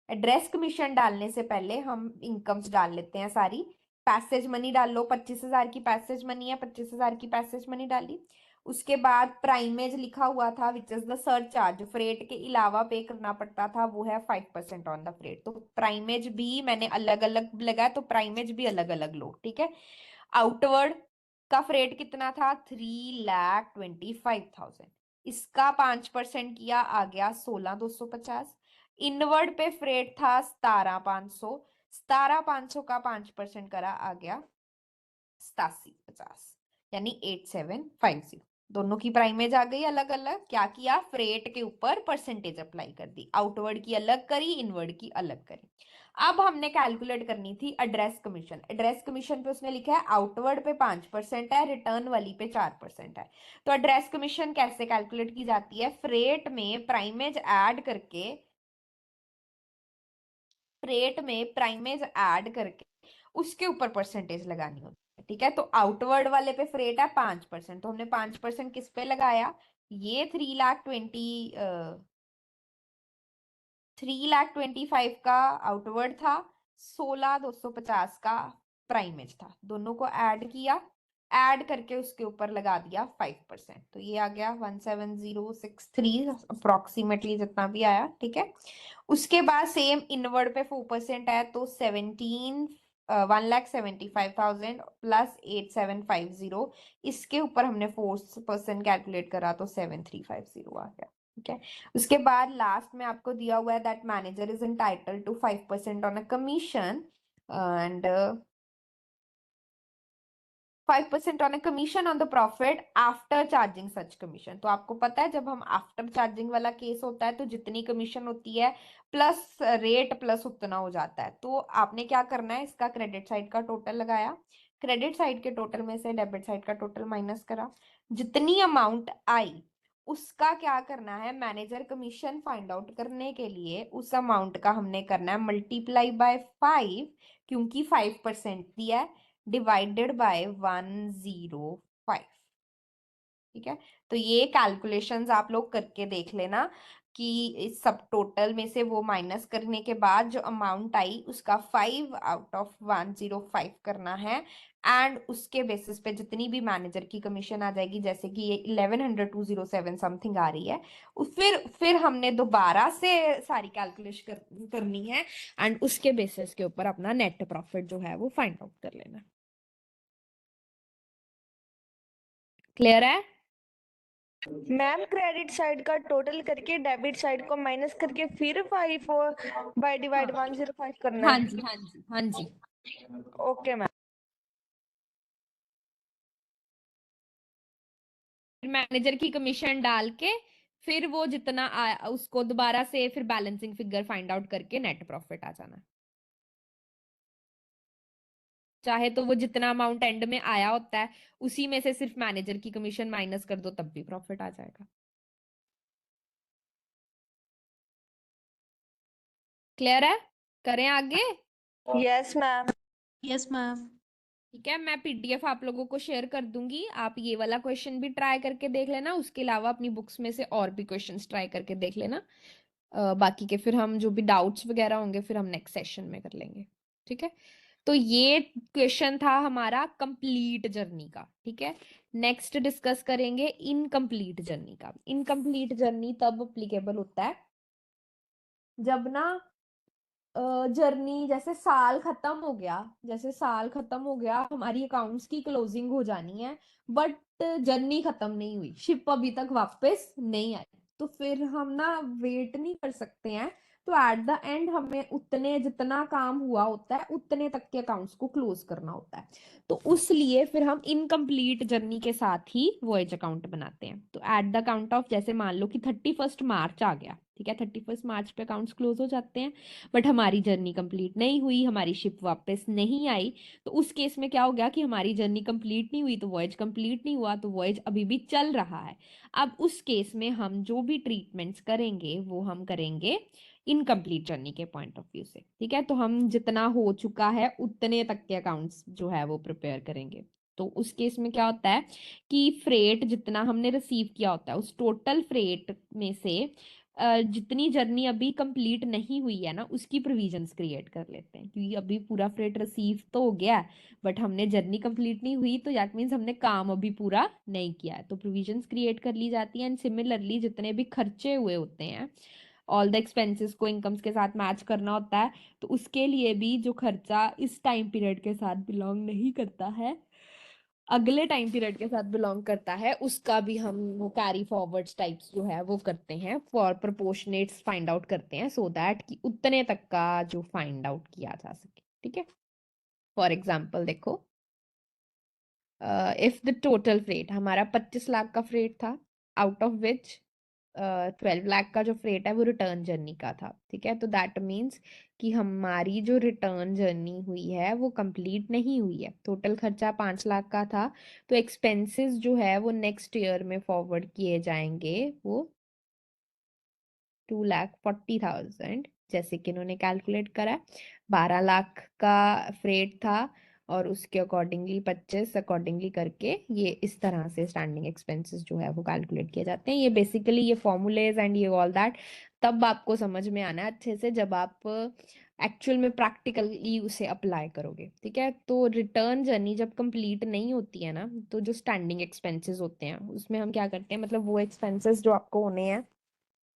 एड्रेस कमीशन डालने से पहले हम इनकम्स डाल लेते हैं सारी। पैसेज मनी डाल लो, 25,000 की पैसेज मनी है, 25,000 की पैसेज मनी डाली। उसके बाद प्राइमेज लिखा हुआ था which is the surcharge, freight के अलावा पे करना पड़ता था, वो है 5% ऑन द फ्रेट। तो प्राइमेज भी मैंने अलग अलग लगाया, तो प्राइमेज भी अलग अलग लो, ठीक है। आउटवर्ड का फ्रेट कितना था, 3,25,000, इसका 5% किया, आ गया 16,250। इनवर्ड पे फ्रेट था 17,500, 17,500 का 5% करा, आ गया 87,50, यानी 8,750। दोनों की प्राइमेज आ गई अलग अलग। क्या किया, फ्रेट के ऊपर परसेंटेज अप्लाई कर दी, आउटवर्ड की अलग करी, इनवर्ड की अलग करी। अब हमने कैलकुलेट करनी थी एड्रेस कमीशन। एड्रेस कमीशन पे उसने लिखा है आउटवर्ड पे 5% है, रिटर्न वाली पे 4% है। तो एड्रेस कमीशन कैसे कैलकुलेट की जाती है, फ्रेट में प्राइमेज ऐड करके, फ्रेट में प्राइमेज ऐड करके उसके ऊपर परसेंटेज लगानी होती है, ठीक है। तो आउटवर्ड वाले पे फ्रेट है 5%, तो हमने 5% किस पे लगाया, ये 3,20,000 3,25,000 का आउटवर्ड था, 16,250 का प्राइमेज था। दोनों को ऐड किया, ऐड करके उसके ऊपर लगा दिया 5%, तो ये आ गया 17063 अप्रोक्सीमेटली, जितना भी आया, ठीक है। उसके बाद सेम इनवर्ड पे 4% है, तो 1,75,000 प्लस 8750, इसके ऊपर हमने 4% कैलकुलेट करा तो 7350 आ गया, ठीक है। उसके बाद लास्ट में आपको दिया हुआ है that manager is entitled to 5% on a commission and 5% on a commission on the profit after charging such commission. तो आपको पता है जब हम आफ्टर चार्जिंग वाला केस होता है तो जितनी कमीशन होती है प्लस रेट प्लस उतना हो जाता है। तो आपने क्या करना है, इसका क्रेडिट साइड का टोटल लगाया, क्रेडिट साइड के टोटल में से डेबिट साइड का टोटल माइनस करा, जितनी अमाउंट आई उसका क्या करना है, मैनेजर कमीशन फाइंड आउट करने के लिए उस अमाउंट का हमने करना है मल्टीप्लाई बाय 5, क्योंकि 5% दिया है, डिवाइडेड बाय 105, ठीक है। तो ये कैलकुलेशंस आप लोग करके देख लेना कि इस सब टोटल में से वो माइनस करने के बाद जो अमाउंट आई उसका 5 आउट ऑफ 105 करना है, एंड उसके बेसिस पे जितनी भी मैनेजर की कमीशन आ जाएगी, जैसे कि ये 1100,207 समथिंग आ रही है, फिर हमने दोबारा से सारी कैलकुलेशन करनी है एंड उसके बेसिस के ऊपर अपना नेट प्रॉफिट जो है वो फाइंड आउट कर लेना। क्लियर है? मैम क्रेडिट साइड का टोटल करके डेबिट साइड को माइनस करके फिर 5 बाय डिवाइड 105 करना हाँ है। जी, हाँ जी, हाँ जी। Okay ma'am. मैनेजर की कमीशन डाल के फिर वो जितना आया उसको दोबारा से फिर बैलेंसिंग फिगर फाइंड आउट करके नेट प्रॉफिट आ जाना। चाहे तो वो जितना अमाउंट एंड में आया होता है उसी में से सिर्फ मैनेजर की कमीशन माइनस कर दो तब भी प्रॉफिट आ जाएगा। क्लियर है? करें आगे? Yes ma'am. Yes ma'am. ठीक है, मैं पीडीएफ आप लोगों को शेयर कर दूंगी, आप ये वाला क्वेश्चन भी ट्राई करके देख लेना, उसके अलावा अपनी बुक्स में से और भी क्वेश्चंस ट्राई करके देख लेना। बाकी के फिर हम जो भी डाउट्स वगैरह होंगे फिर हम नेक्स्ट सेशन में कर लेंगे, ठीक है। तो ये क्वेश्चन था हमारा कंप्लीट जर्नी का, ठीक है। नेक्स्ट डिस्कस करेंगे इनकम्प्लीट जर्नी का। इनकम्प्लीट जर्नी तब अप्लीकेबल होता है जब ना जर्नी जैसे साल खत्म हो गया, जैसे साल खत्म हो गया, हमारी अकाउंट्स की क्लोजिंग हो जानी है, बट जर्नी खत्म नहीं हुई, शिप अभी तक वापस नहीं आई, तो फिर हम ना वेट नहीं कर सकते हैं। तो एट द एंड हमें उतने जितना काम हुआ होता है उतने तक के अकाउंट्स को क्लोज करना होता है। तो उस लिए फिर हम इनकम्प्लीट जर्नी के साथ ही वॉयज अकाउंट बनाते हैं। तो एट द काउंट ऑफ, जैसे मान लो कि 31 मार्च आ गया, ठीक है, 31 मार्च पे अकाउंट्स क्लोज हो जाते हैं, बट हमारी जर्नी कंप्लीट नहीं हुई, हमारी शिप वापस नहीं आई, तो उस केस में क्या हो गया कि हमारी जर्नी कंप्लीट नहीं हुई तो वॉयज कंप्लीट नहीं हुआ, तो वॉयज अभी भी चल रहा है। अब उस केस में हम जो भी ट्रीटमेंट्स करेंगे वो हम करेंगे इनकम्प्लीट जर्नी के पॉइंट ऑफ व्यू से, ठीक है। तो हम जितना हो चुका है उतने तक के अकाउंट्स जो है वो प्रिपेयर करेंगे। तो उस केस में क्या होता है कि फ्रेट जितना हमने रिसीव किया होता है उस टोटल फ्रेट में से जितनी जर्नी अभी कंप्लीट नहीं हुई है ना उसकी प्रोविजंस क्रिएट कर लेते हैं, क्योंकि अभी पूरा फ्रेट रिसीव तो हो गया है बट हमने जर्नी कंप्लीट नहीं हुई, तो दैट मीन्स हमने काम अभी पूरा नहीं किया है, तो प्रोविजंस क्रिएट कर ली जाती है। एंड सिमिलरली जितने भी खर्चे हुए होते हैं, ऑल द एक्सपेंसेस को इनकम्स के साथ मैच करना होता है, तो उसके लिए भी जो खर्चा इस टाइम पीरियड के साथ बिलोंग नहीं करता है, अगले टाइम पीरियड के साथ बिलोंग करता है, उसका भी हम वो कैरी फॉरवर्ड्स टाइप्स जो है वो करते हैं, फॉर प्रोपोर्शनेट्स फाइंड आउट करते हैं, सो दैट कि उतने तक का जो फाइंड आउट किया जा सके, ठीक है। फॉर एग्जाम्पल देखो, इफ द टोटल फ्रेट हमारा 25 लाख का फ्रेट था, आउट ऑफ विच 12 लाख का जो फ्रेट है वो रिटर्न जर्नी का था, ठीक है। तो दैट मीन्स कि हमारी जो रिटर्न जर्नी हुई है वो कंप्लीट नहीं हुई है। टोटल खर्चा 5 लाख का था, तो एक्सपेंसेस जो है वो नेक्स्ट ईयर में फॉरवर्ड किए जाएंगे, वो 2,40,000 जैसे कि इन्होंने कैलकुलेट करा। 12 लाख का फ्रेट था और उसके अकॉर्डिंगली 25 अकॉर्डिंगली करके ये इस तरह से स्टैंडिंग एक्सपेंसेस जो है वो कैलकुलेट किए जाते हैं। ये बेसिकली ये फॉर्मूलेज एंड ये ऑल दैट तब आपको समझ में आना है अच्छे से, जब आप एक्चुअल में प्रैक्टिकली उसे अप्लाई करोगे। ठीक है, तो रिटर्न जर्नी जब कंप्लीट नहीं होती है ना, तो जो स्टैंडिंग एक्सपेंसेस होते हैं उसमें हम क्या करते हैं, मतलब वो एक्सपेंसेस जो आपको होने हैं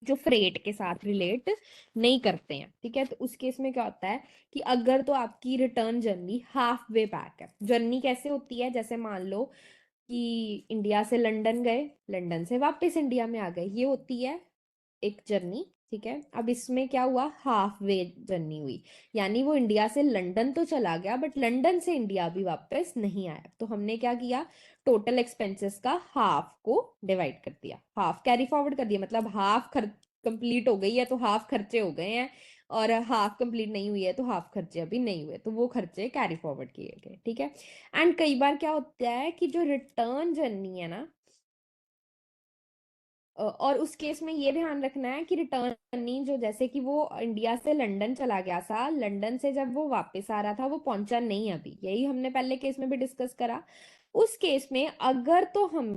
जो फ्रेट के साथ रिलेट नहीं करते हैं। ठीक है, तो उस केस में क्या होता है कि अगर तो आपकी return journey half way back है, जर्नी कैसे होती है, जैसे मान लो कि इंडिया से लंदन गए, लंदन से वापस इंडिया में आ गए, ये होती है एक जर्नी। ठीक है, अब इसमें क्या हुआ, हाफ वे जर्नी हुई, यानी वो इंडिया से लंदन तो चला गया बट लंदन से इंडिया भी वापस नहीं आया। तो हमने क्या किया, टोटल एक्सपेंसेस का हाफ को डिवाइड कर दिया, हाफ कैरी फॉरवर्ड कर दिया, मतलब हाफ खर्च कंप्लीट हो गई है तो हाफ खर्चे हो गए हैं, और हाफ कंप्लीट नहीं हुई है तो हाफ खर्चे अभी नहीं हुए, तो वो खर्चे कैरी फॉरवर्ड किए गए। ठीक है, एंड कई बार क्या होता है कि जो रिटर्न जर्नी है ना, और उस केस में ये ध्यान रखना है कि रिटर्न जर्नी जो, जैसे कि वो इंडिया से लंदन चला गया था, लंदन से जब वो वापस आ रहा था वो पहुंचा नहीं अभी, यही हमने पहले केस में भी डिस्कस करा। उस केस में अगर तो हम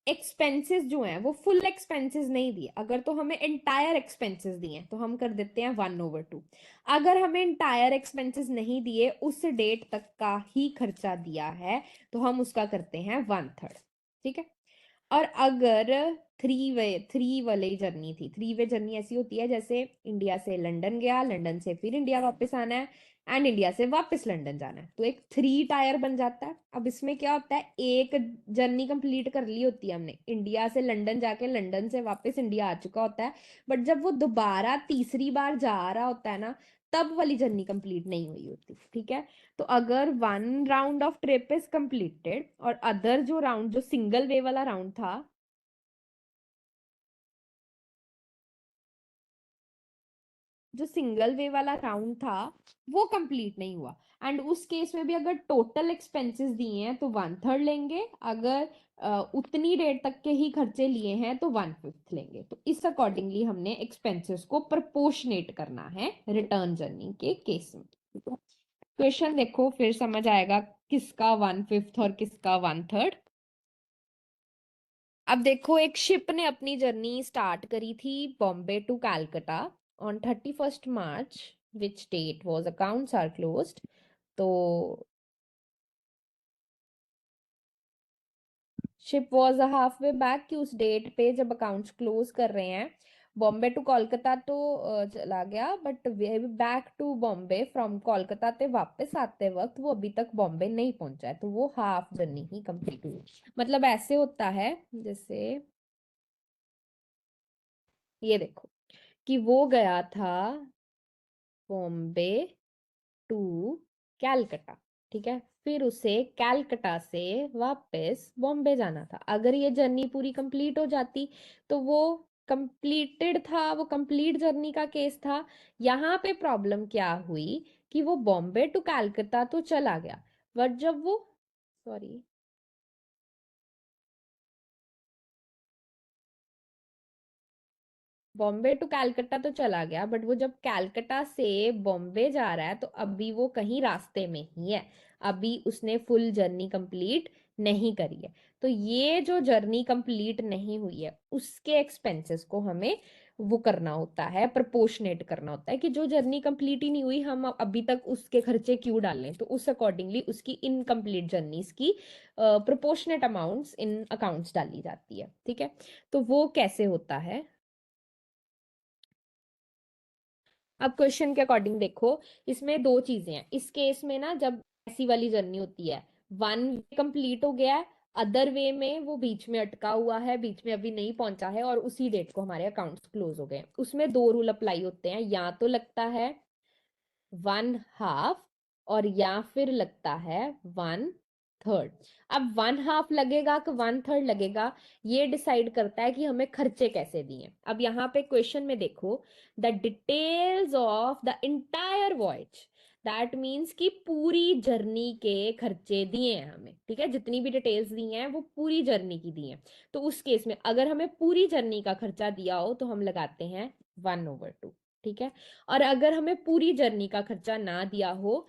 एक्सपेंसेस जो हैं वो फुल एक्सपेंसेस नहीं दिए, अगर तो हमें एंटायर एक्सपेंसेस दिए तो हम कर देते हैं 1/2। अगर हमें एंटायर एक्सपेंसेस नहीं दिए, उस डेट तक का ही खर्चा दिया है, तो हम उसका करते हैं 1/3। ठीक है, और अगर थ्री वाली जर्नी थी, थ्री वे जर्नी ऐसी होती है जैसे इंडिया से लंदन गया, लंदन से फिर इंडिया वापस आना है, एंड इंडिया से वापस लंदन जाना है, तो एक 3 टायर बन जाता है। अब इसमें क्या होता है, एक जर्नी कंप्लीट कर ली होती है हमने, इंडिया से लंदन जाके लंदन से वापस इंडिया आ चुका होता है, बट जब वो दोबारा तीसरी बार जा रहा होता है ना, तब वाली जर्नी कंप्लीट नहीं हुई होती। ठीक है, तो अगर 1 round of trip is completed और अदर जो राउंड, जो सिंगल वे वाला राउंड था, जो सिंगल वे वाला राउंड था वो कंप्लीट नहीं हुआ, एंड उस केस में भी अगर टोटल एक्सपेंसेस दिए हैं तो 1/3 लेंगे, अगर उतनी डेट तक के ही खर्चे लिए हैं तो 1/5 लेंगे। तो इस अकॉर्डिंगली हमने एक्सपेंसेस को प्रपोर्शनेट करना है रिटर्न जर्नी के केस में। क्वेश्चन देखो फिर समझ आएगा किसका 1/5 और किसका 1/3। अब देखो, एक शिप ने अपनी जर्नी स्टार्ट करी थी Bombay to Calcutta on 31st March, which date was accounts are closed. तो ship was a half way back, कि उस डेट पे जब अकाउंट्स क्लोज कर रहे हैं, बॉम्बे टू कोलकाता तो चला गया, but way back to Bombay from Kolkata ते वापस आते वक्त वो अभी तक बॉम्बे नहीं पहुंचा है, तो वो हाफ जर्नी ही कंप्लीट हुई। मतलब ऐसे होता है जैसे ये देखो कि वो गया था बॉम्बे टू कैलकाटा। ठीक है, फिर उसे कैलकाटा से वापस बॉम्बे जाना था, अगर ये जर्नी पूरी कंप्लीट हो जाती तो वो कंप्लीटेड था, वो कंप्लीट जर्नी का केस था। यहाँ पे प्रॉब्लम क्या हुई कि वो बॉम्बे टू कैलकाता तो चला गया, बट जब वो, सॉरी, बॉम्बे टू कैलकाटा तो चला गया, बट वो जब कैलकाटा से बॉम्बे जा रहा है तो अभी वो कहीं रास्ते में ही है, अभी उसने फुल जर्नी कंप्लीट नहीं करी है। तो ये जो जर्नी कंप्लीट नहीं हुई है उसके एक्सपेंसेस को हमें वो करना होता है, प्रपोर्शनेट करना होता है, कि जो जर्नी कंप्लीट ही नहीं हुई हम अभी तक उसके खर्चे क्यों डालें, तो उस अकॉर्डिंगली उसकी इनकम्प्लीट जर्नीज की प्रोपोर्शनेट अमाउंट्स इन अकाउंट्स डाली जाती है। ठीक है, तो वो कैसे होता है, अब क्वेश्चन के अकॉर्डिंग देखो, इसमें दो चीजें हैं इस केस में ना, जब ऐसी वाली जर्नी होती है, वन वे कंप्लीट हो गया है, अदर वे में वो बीच में अटका हुआ है, बीच में अभी नहीं पहुंचा है, और उसी डेट को हमारे अकाउंट्स क्लोज हो गए हैं, उसमें दो रूल अप्लाई होते हैं, या तो लगता है 1/2 और या फिर लगता है 1/3। अब 1/2 लगेगा कि 1/3 लगेगा, ये डिसाइड करता है कि हमें खर्चे कैसे दिए। अब यहाँ पे क्वेश्चन में देखो, the details of the entire voyage, that means कि पूरी जर्नी के खर्चे दिए हैं हमें। ठीक है, जितनी भी डिटेल्स दी हैं वो पूरी जर्नी की दी हैं, तो उस केस में अगर हमें पूरी जर्नी का खर्चा दिया हो तो हम लगाते हैं 1/2। ठीक है, और अगर हमें पूरी जर्नी का खर्चा ना दिया हो,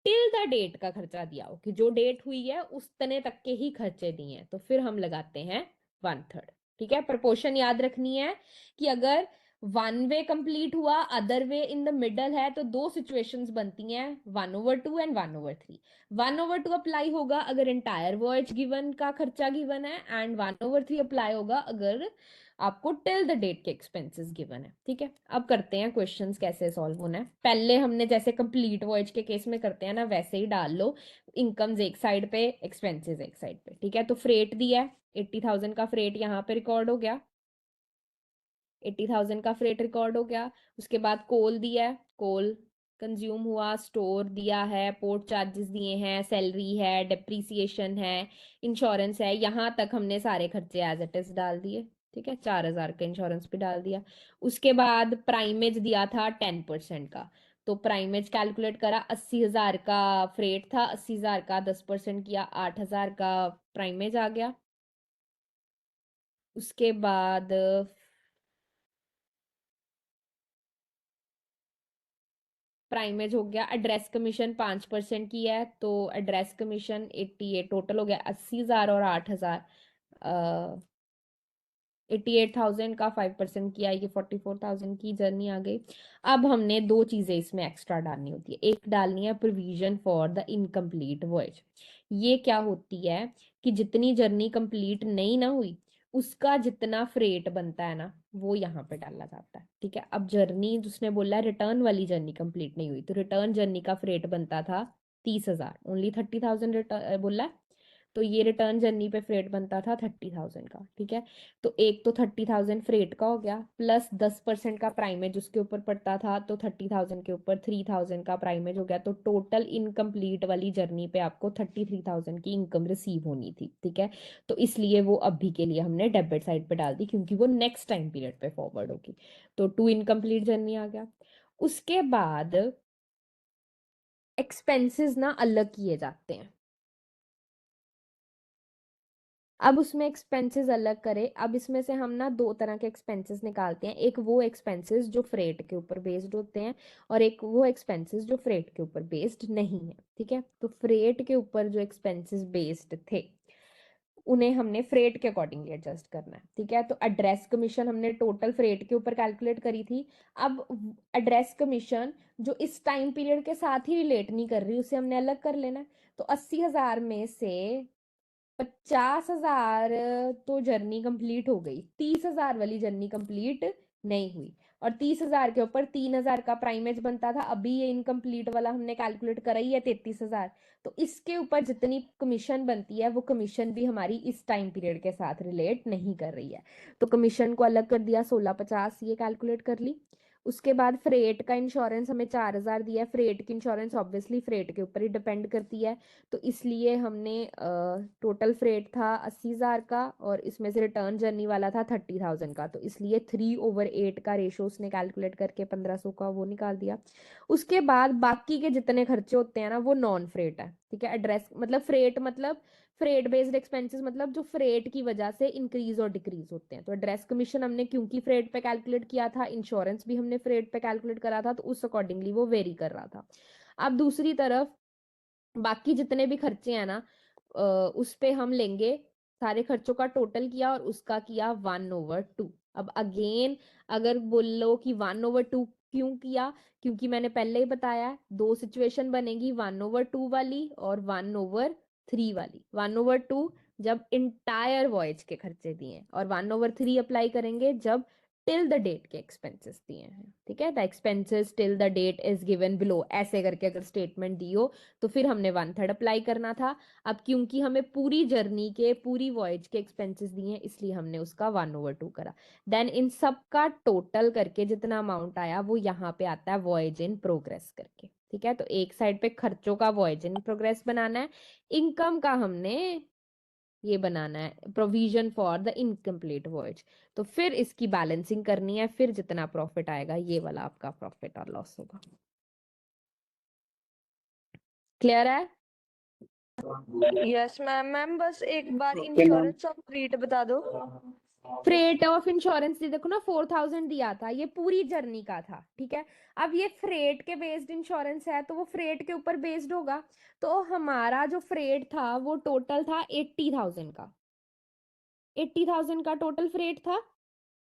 टिल द डेट का खर्चा दिया हो कि जो डेट हुई है उस तने तक के ही खर्चे दिए हैं, तो फिर हम लगाते हैं 1/3। ठीक है, प्रपोर्शन याद रखनी है कि अगर वन वे कंप्लीट हुआ, other way in the middle है, तो दो सिचुएशंस बनती हैं, 1/2 एंड 1/3। 1/2 अप्लाई होगा अगर एंटायर वॉयज गिवन का खर्चा गिवन है, एंड 1/3 अप्लाई होगा अगर आपको टिल द डेट के एक्सपेंसेस गिवन है। ठीक है, अब करते हैं क्वेश्चंस कैसे सॉल्व होना है। पहले हमने जैसे कंप्लीट वॉयज के केस में करते हैं ना, वैसे ही डाल लो, इनकम्स एक साइड पे, एक्सपेंसेस एक साइड पे। ठीक है, तो फ्रेट दिया है 80,000 का फ्रेट यहाँ पे रिकॉर्ड हो गया, 80,000 का फ्रेट रिकॉर्ड हो गया। उसके बाद कोल दिया है, कोल कंज्यूम हुआ, स्टोर दिया है, पोर्ट चार्जेस दिए हैं, सैलरी है, डेप्रीसिएशन है, इंश्योरेंस है। यहाँ तक हमने सारे खर्चे एज इट इज डाल दिए। ठीक है, 4,000 का इंश्योरेंस भी डाल दिया। उसके बाद प्राइमेज दिया था 10% का, तो प्राइमेज कैलकुलेट करा, 80,000 का फ्रेट था, 80,000 का 10% किया, 8,000 का प्राइमेज आ गया। उसके बाद प्राइमेज हो गया, एड्रेस कमीशन 5% की है, तो एड्रेस कमीशन 88 टोटल हो गया, 80,000 और 8,000, 88,000 का 5% किया, ये 44,000 की जर्नी आ गई। अब हमने दो चीजें इसमें एक्स्ट्रा डालनी होती है। एक डालनी है provision for the incomplete voyage. ये क्या होती है कि जितनी जर्नी कंप्लीट नहीं ना हुई, उसका जितना फ्रेट बनता है ना, वो यहाँ पे डाला जाता है। ठीक है, अब जर्नी जिसने बोला रिटर्न वाली जर्नी कंप्लीट नहीं हुई, तो रिटर्न जर्नी का फ्रेट बनता था 30,000, ओनली 30,000 बोला है, तो ये रिटर्न जर्नी पे फ्रेट बनता था 30,000 का। ठीक है, तो एक तो 30,000 फ्रेट का हो गया, प्लस 10% का प्राइमेज उसके ऊपर पड़ता था, तो 30,000 के ऊपर 3,000 का प्राइमेज हो गया, तो टोटल इनकम्प्लीट वाली जर्नी पे आपको 33,000 की इनकम रिसीव होनी थी। ठीक है, तो इसलिए वो अभी के लिए हमने डेबिट साइड पे डाल दी, क्योंकि वो नेक्स्ट टाइम पीरियड पे फॉरवर्ड होगी। तो 2 इनकम्प्लीट जर्नी आ गया। उसके बाद एक्सपेंसेस ना अलग किए जाते हैं। अब उसमें एक्सपेंसेस अलग करें, अब इसमें से हम ना दो तरह के एक्सपेंसेस निकालते हैं। एक वो एक्सपेंसेस जो फ्रेट के ऊपर बेस्ड होते हैं, और एक वो एक्सपेंसेस जो फ्रेट के ऊपर बेस्ड नहीं है। ठीक है, तो फ्रेट के ऊपर जो एक्सपेंसेस बेस्ड थे, उन्हें हमने फ्रेट के अकॉर्डिंगली एडजस्ट करना है। ठीक है, तो एड्रेस कमीशन हमने टोटल फ्रेट के ऊपर कैलकुलेट करी थी। अब एड्रेस कमीशन जो इस टाइम पीरियड के साथ ही रिलेट नहीं कर रही, उसे हमने अलग कर लेना है। तो 80,000 में से 50,000 तो जर्नी कंप्लीट हो गई, 30,000 वाली जर्नी कंप्लीट नहीं हुई, और 30,000 के ऊपर 3,000 का प्राइमेज बनता था। अभी ये इनकम्प्लीट वाला हमने कैलकुलेट करा ही है 33,000, तो इसके ऊपर जितनी कमीशन बनती है, वो कमीशन भी हमारी इस टाइम पीरियड के साथ रिलेट नहीं कर रही है, तो कमीशन को अलग कर दिया, 1650 ये कैलकुलेट कर ली। उसके बाद फ्रेट का इंश्योरेंस हमें 4,000 दिया है। फ्रेट की इंश्योरेंस ऑब्वियसली फ्रेट के ऊपर ही डिपेंड करती है, तो इसलिए हमने टोटल फ्रेट था 80,000 का, और इसमें से रिटर्न जर्नी वाला था 30,000 का, तो इसलिए 3/8 का रेशो उसने कैलकुलेट करके 1,500 का वो निकाल दिया। उसके बाद बाकी के जितने खर्चे होते हैं ना, वो नॉन फ्रेट है। ठीक है, एड्रेस मतलब फ्रेट, मतलब फ्रेट बेस्ड एक्सपेंसेस, मतलब जो फ्रेट की वजह से इंक्रीज और डिक्रीज होते हैं। तो एड्रेस कमीशन हमने क्योंकि फ्रेट पे कैलकुलेट किया था, इंश्योरेंस भी हमने फ्रेट पे कैलकुलेट करा था, तो उस अकॉर्डिंगली वो वेरी कर रहा था। अब दूसरी तरफ बाकी जितने भी खर्चे हैं ना, उस पे हम लेंगे, सारे खर्चों का टोटल किया और उसका किया 1/2। अब अगेन अगर बोलो कि 1/2 क्यों किया, क्योंकि मैंने पहले ही बताया है, दो सिचुएशन बनेगी, 1/2 वाली और 1/3 वाली। 1/2 जब इंटायर वॉयज के खर्चे दिए, और 1/3 अप्लाई करेंगे जब टिल द डेट के एक्सपेंसेस दिए हैं। ठीक है, the expenses till the date is given below, ऐसे करके अगर स्टेटमेंट दी हो, तो फिर हमने 1/3 अप्लाई करना था। अब क्योंकि हमें पूरी जर्नी के, पूरी वॉयज के एक्सपेंसेस दिए हैं, इसलिए हमने उसका 1/2 करा। देन इन सब का टोटल करके जितना अमाउंट आया, वो यहाँ पे आता है वॉयज इन प्रोग्रेस करके। ठीक है, तो एक साइड पे खर्चों का वॉयज इन प्रोग्रेस बनाना है, इनकम का हमने ये बनाना है provision for the incomplete voyage. तो फिर इसकी बैलेंसिंग करनी है, फिर जितना प्रॉफिट आएगा, ये वाला आपका प्रॉफिट और लॉस होगा। क्लियर है? Yes ma'am. मैम बस एक बार इंश्योरेंस ऑफ फ्रीट बता दो। फ्रेट ऑफ इंश्योरेंस देखो ना, 4,000 दिया था, ये पूरी जर्नी का था। ठीक है, अब ये फ्रेट के बेस्ड इंश्योरेंस है, तो वो फ्रेट के ऊपर बेस्ड होगा, तो हमारा जो फ्रेट था वो टोटल था 80,000 का, 80,000 का टोटल फ्रेट था।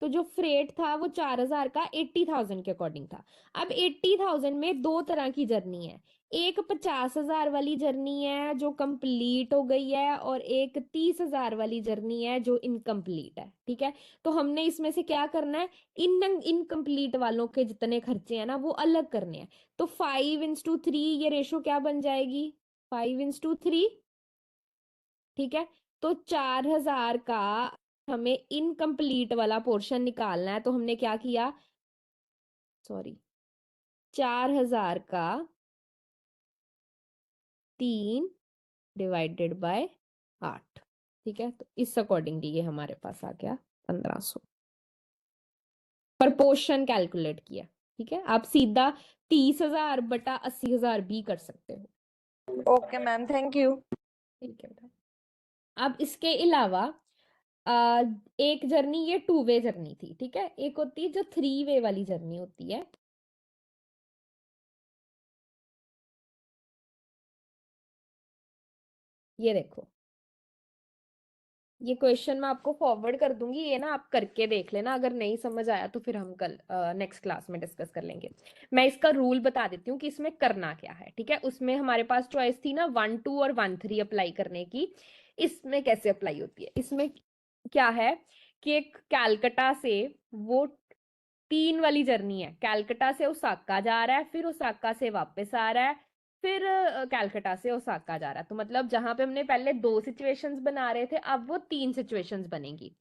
तो जो फ्रेट था वो 4000 का 80,000 के अकॉर्डिंग था। अब 80,000 में दो तरह की जर्नी है, एक 50,000 वाली जर्नी है जो कंप्लीट हो गई है, और एक 30,000 वाली जर्नी है जो इनकम्प्लीट है। ठीक है, तो हमने इसमें से क्या करना है, इनकम्प्लीट वालों के जितने खर्चे हैं ना वो अलग करने हैं। तो 5:3 ये रेशो क्या बन जाएगी, 5:3। ठीक है, तो 4000 का हमें इनकम्प्लीट वाला पोर्शन निकालना है, तो हमने क्या किया, सॉरी, 4000 का 3 डिवाइडेड बाय 8। ठीक है, तो इस अकॉर्डिंगली ये हमारे पास आ गया 1500। प्रपोर्शन कैलकुलेट किया। ठीक है, आप सीधा 30,000 बटा 80,000 भी कर सकते हो। Okay ma'am, thank you. ठीक है बेटा। अब इसके अलावा आ, एक जर्नी ये 2 वे जर्नी थी। ठीक है, एक होती है जो 3 वे वाली जर्नी होती है। ये देखो, ये क्वेश्चन मैं आपको फॉरवर्ड कर दूंगी, ये ना आप करके देख लेना, अगर नहीं समझ आया तो फिर हम कल नेक्स्ट क्लास में डिस्कस कर लेंगे। मैं इसका रूल बता देती हूँ कि इसमें करना क्या है। ठीक है, उसमें हमारे पास चॉइस थी ना 1 2 और 1 3 अप्लाई करने की। इसमें कैसे अप्लाई होती है, इसमें क्या है कि एक कैलकटा से वो 3 वाली जर्नी है, कैलकटा से ओसाका जा रहा है, फिर ओसाका से वापस आ रहा है, फिर कैलकटा से ओसाका जा रहा है। तो मतलब जहां पे हमने पहले 2 सिचुएशंस बना रहे थे, अब वो 3 सिचुएशंस बनेंगी।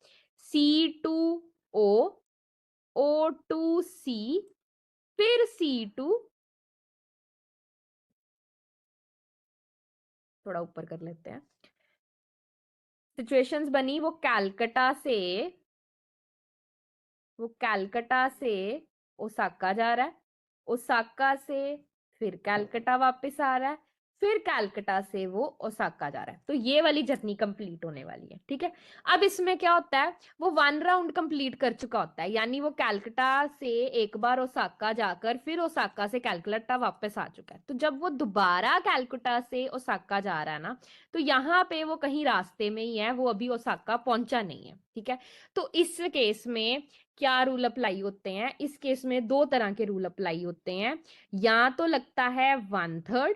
C2O, O2C, फिर C2, थोड़ा ऊपर कर लेते हैं, सिचुएशंस बनी, वो कैलकटा से ओसाका जा रहा है, ओसाका से फिर कैलकटा वापस आ रहा है, फिर कैलकटा से वो ओसाका जा रहा है। तो ये वाली जर्नी कंप्लीट होने वाली है। ठीक है, अब इसमें क्या होता है, वो 1 राउंड कंप्लीट कर चुका होता है, यानी वो कैलकटा से एक बार ओसाका जाकर फिर ओसाका से कैलकटा वापस आ चुका है। तो जब वो दोबारा कैलकटा से ओसाका जा रहा है ना, तो यहाँ पे वो कहीं रास्ते में ही है, वो अभी ओसाका पहुंचा नहीं है। ठीक है, तो इस केस में क्या रूल अप्लाई होते हैं, इस केस में 2 तरह के रूल अप्लाई होते हैं, या तो लगता है 1/3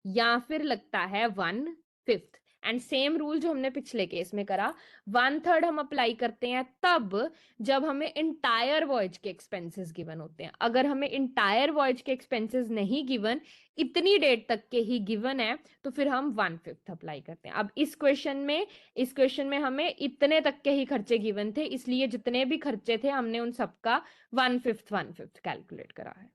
या फिर लगता है 1/5। एंड सेम रूल जो हमने पिछले केस में करा, 1/3 हम अप्लाई करते हैं तब जब हमें इंटायर वॉयज के एक्सपेंसेस गिवन होते हैं। अगर हमें इंटायर वॉयज के एक्सपेंसेस नहीं गिवन, इतनी डेट तक के ही गिवन है, तो फिर हम 1/5 अप्लाई करते हैं। अब इस क्वेश्चन में हमें इतने तक के ही खर्चे गिवन थे, इसलिए जितने भी खर्चे थे हमने उन सबका 1/5 कैलकुलेट करा है।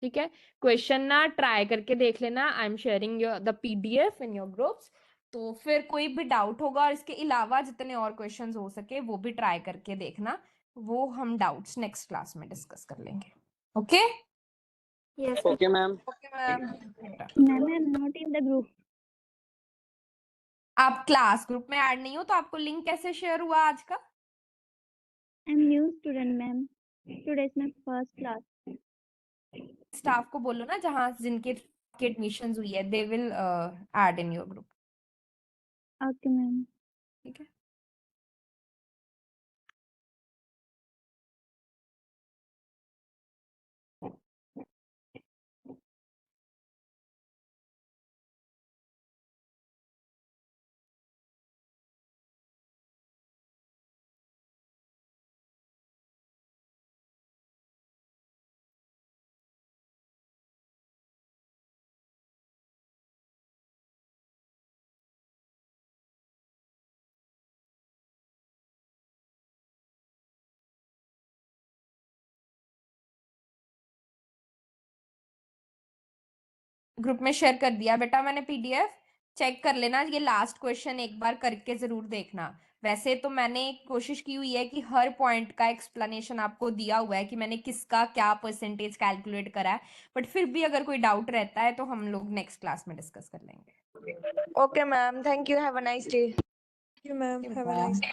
ठीक है, क्वेश्चन ना ट्राई करके देख लेना, I am sharing the PDF in your groups. तो फिर कोई भी डाउट होगा, और इसके अलावा जितने और क्वेश्चंस हो सके वो भी ट्राई करके देखना, वो हम डाउट्स नेक्स्ट क्लास में डिस्कस कर लेंगे। Okay Yes. Okay, ma'am. Okay ma'am. Ma'am, I'm not in the group. आप क्लास ग्रुप में ऐड नहीं हो तो आपको लिंक कैसे शेयर हुआ आज का? I'm new student, ma'am. Today is my first class. Staff को बोलो ना जहाँ जिनके एडमिशन हुई है, they will add in your group. Okay, ma'am. ठीक है, ग्रुप में शेयर कर दिया बेटा मैंने PDF। चेक कर लेना, ये लास्ट क्वेश्चन एक बार करके जरूर देखना। वैसे तो मैंने कोशिश की हुई है कि हर पॉइंट का एक्सप्लेनेशन आपको दिया हुआ है कि मैंने किसका क्या परसेंटेज कैलकुलेट करा है, बट फिर भी अगर कोई डाउट रहता है तो हम लोग नेक्स्ट क्लास में डिस्कस कर लेंगे। Okay ma'am, thank you, have a nice day. Thank you, ma'am. Have a nice day.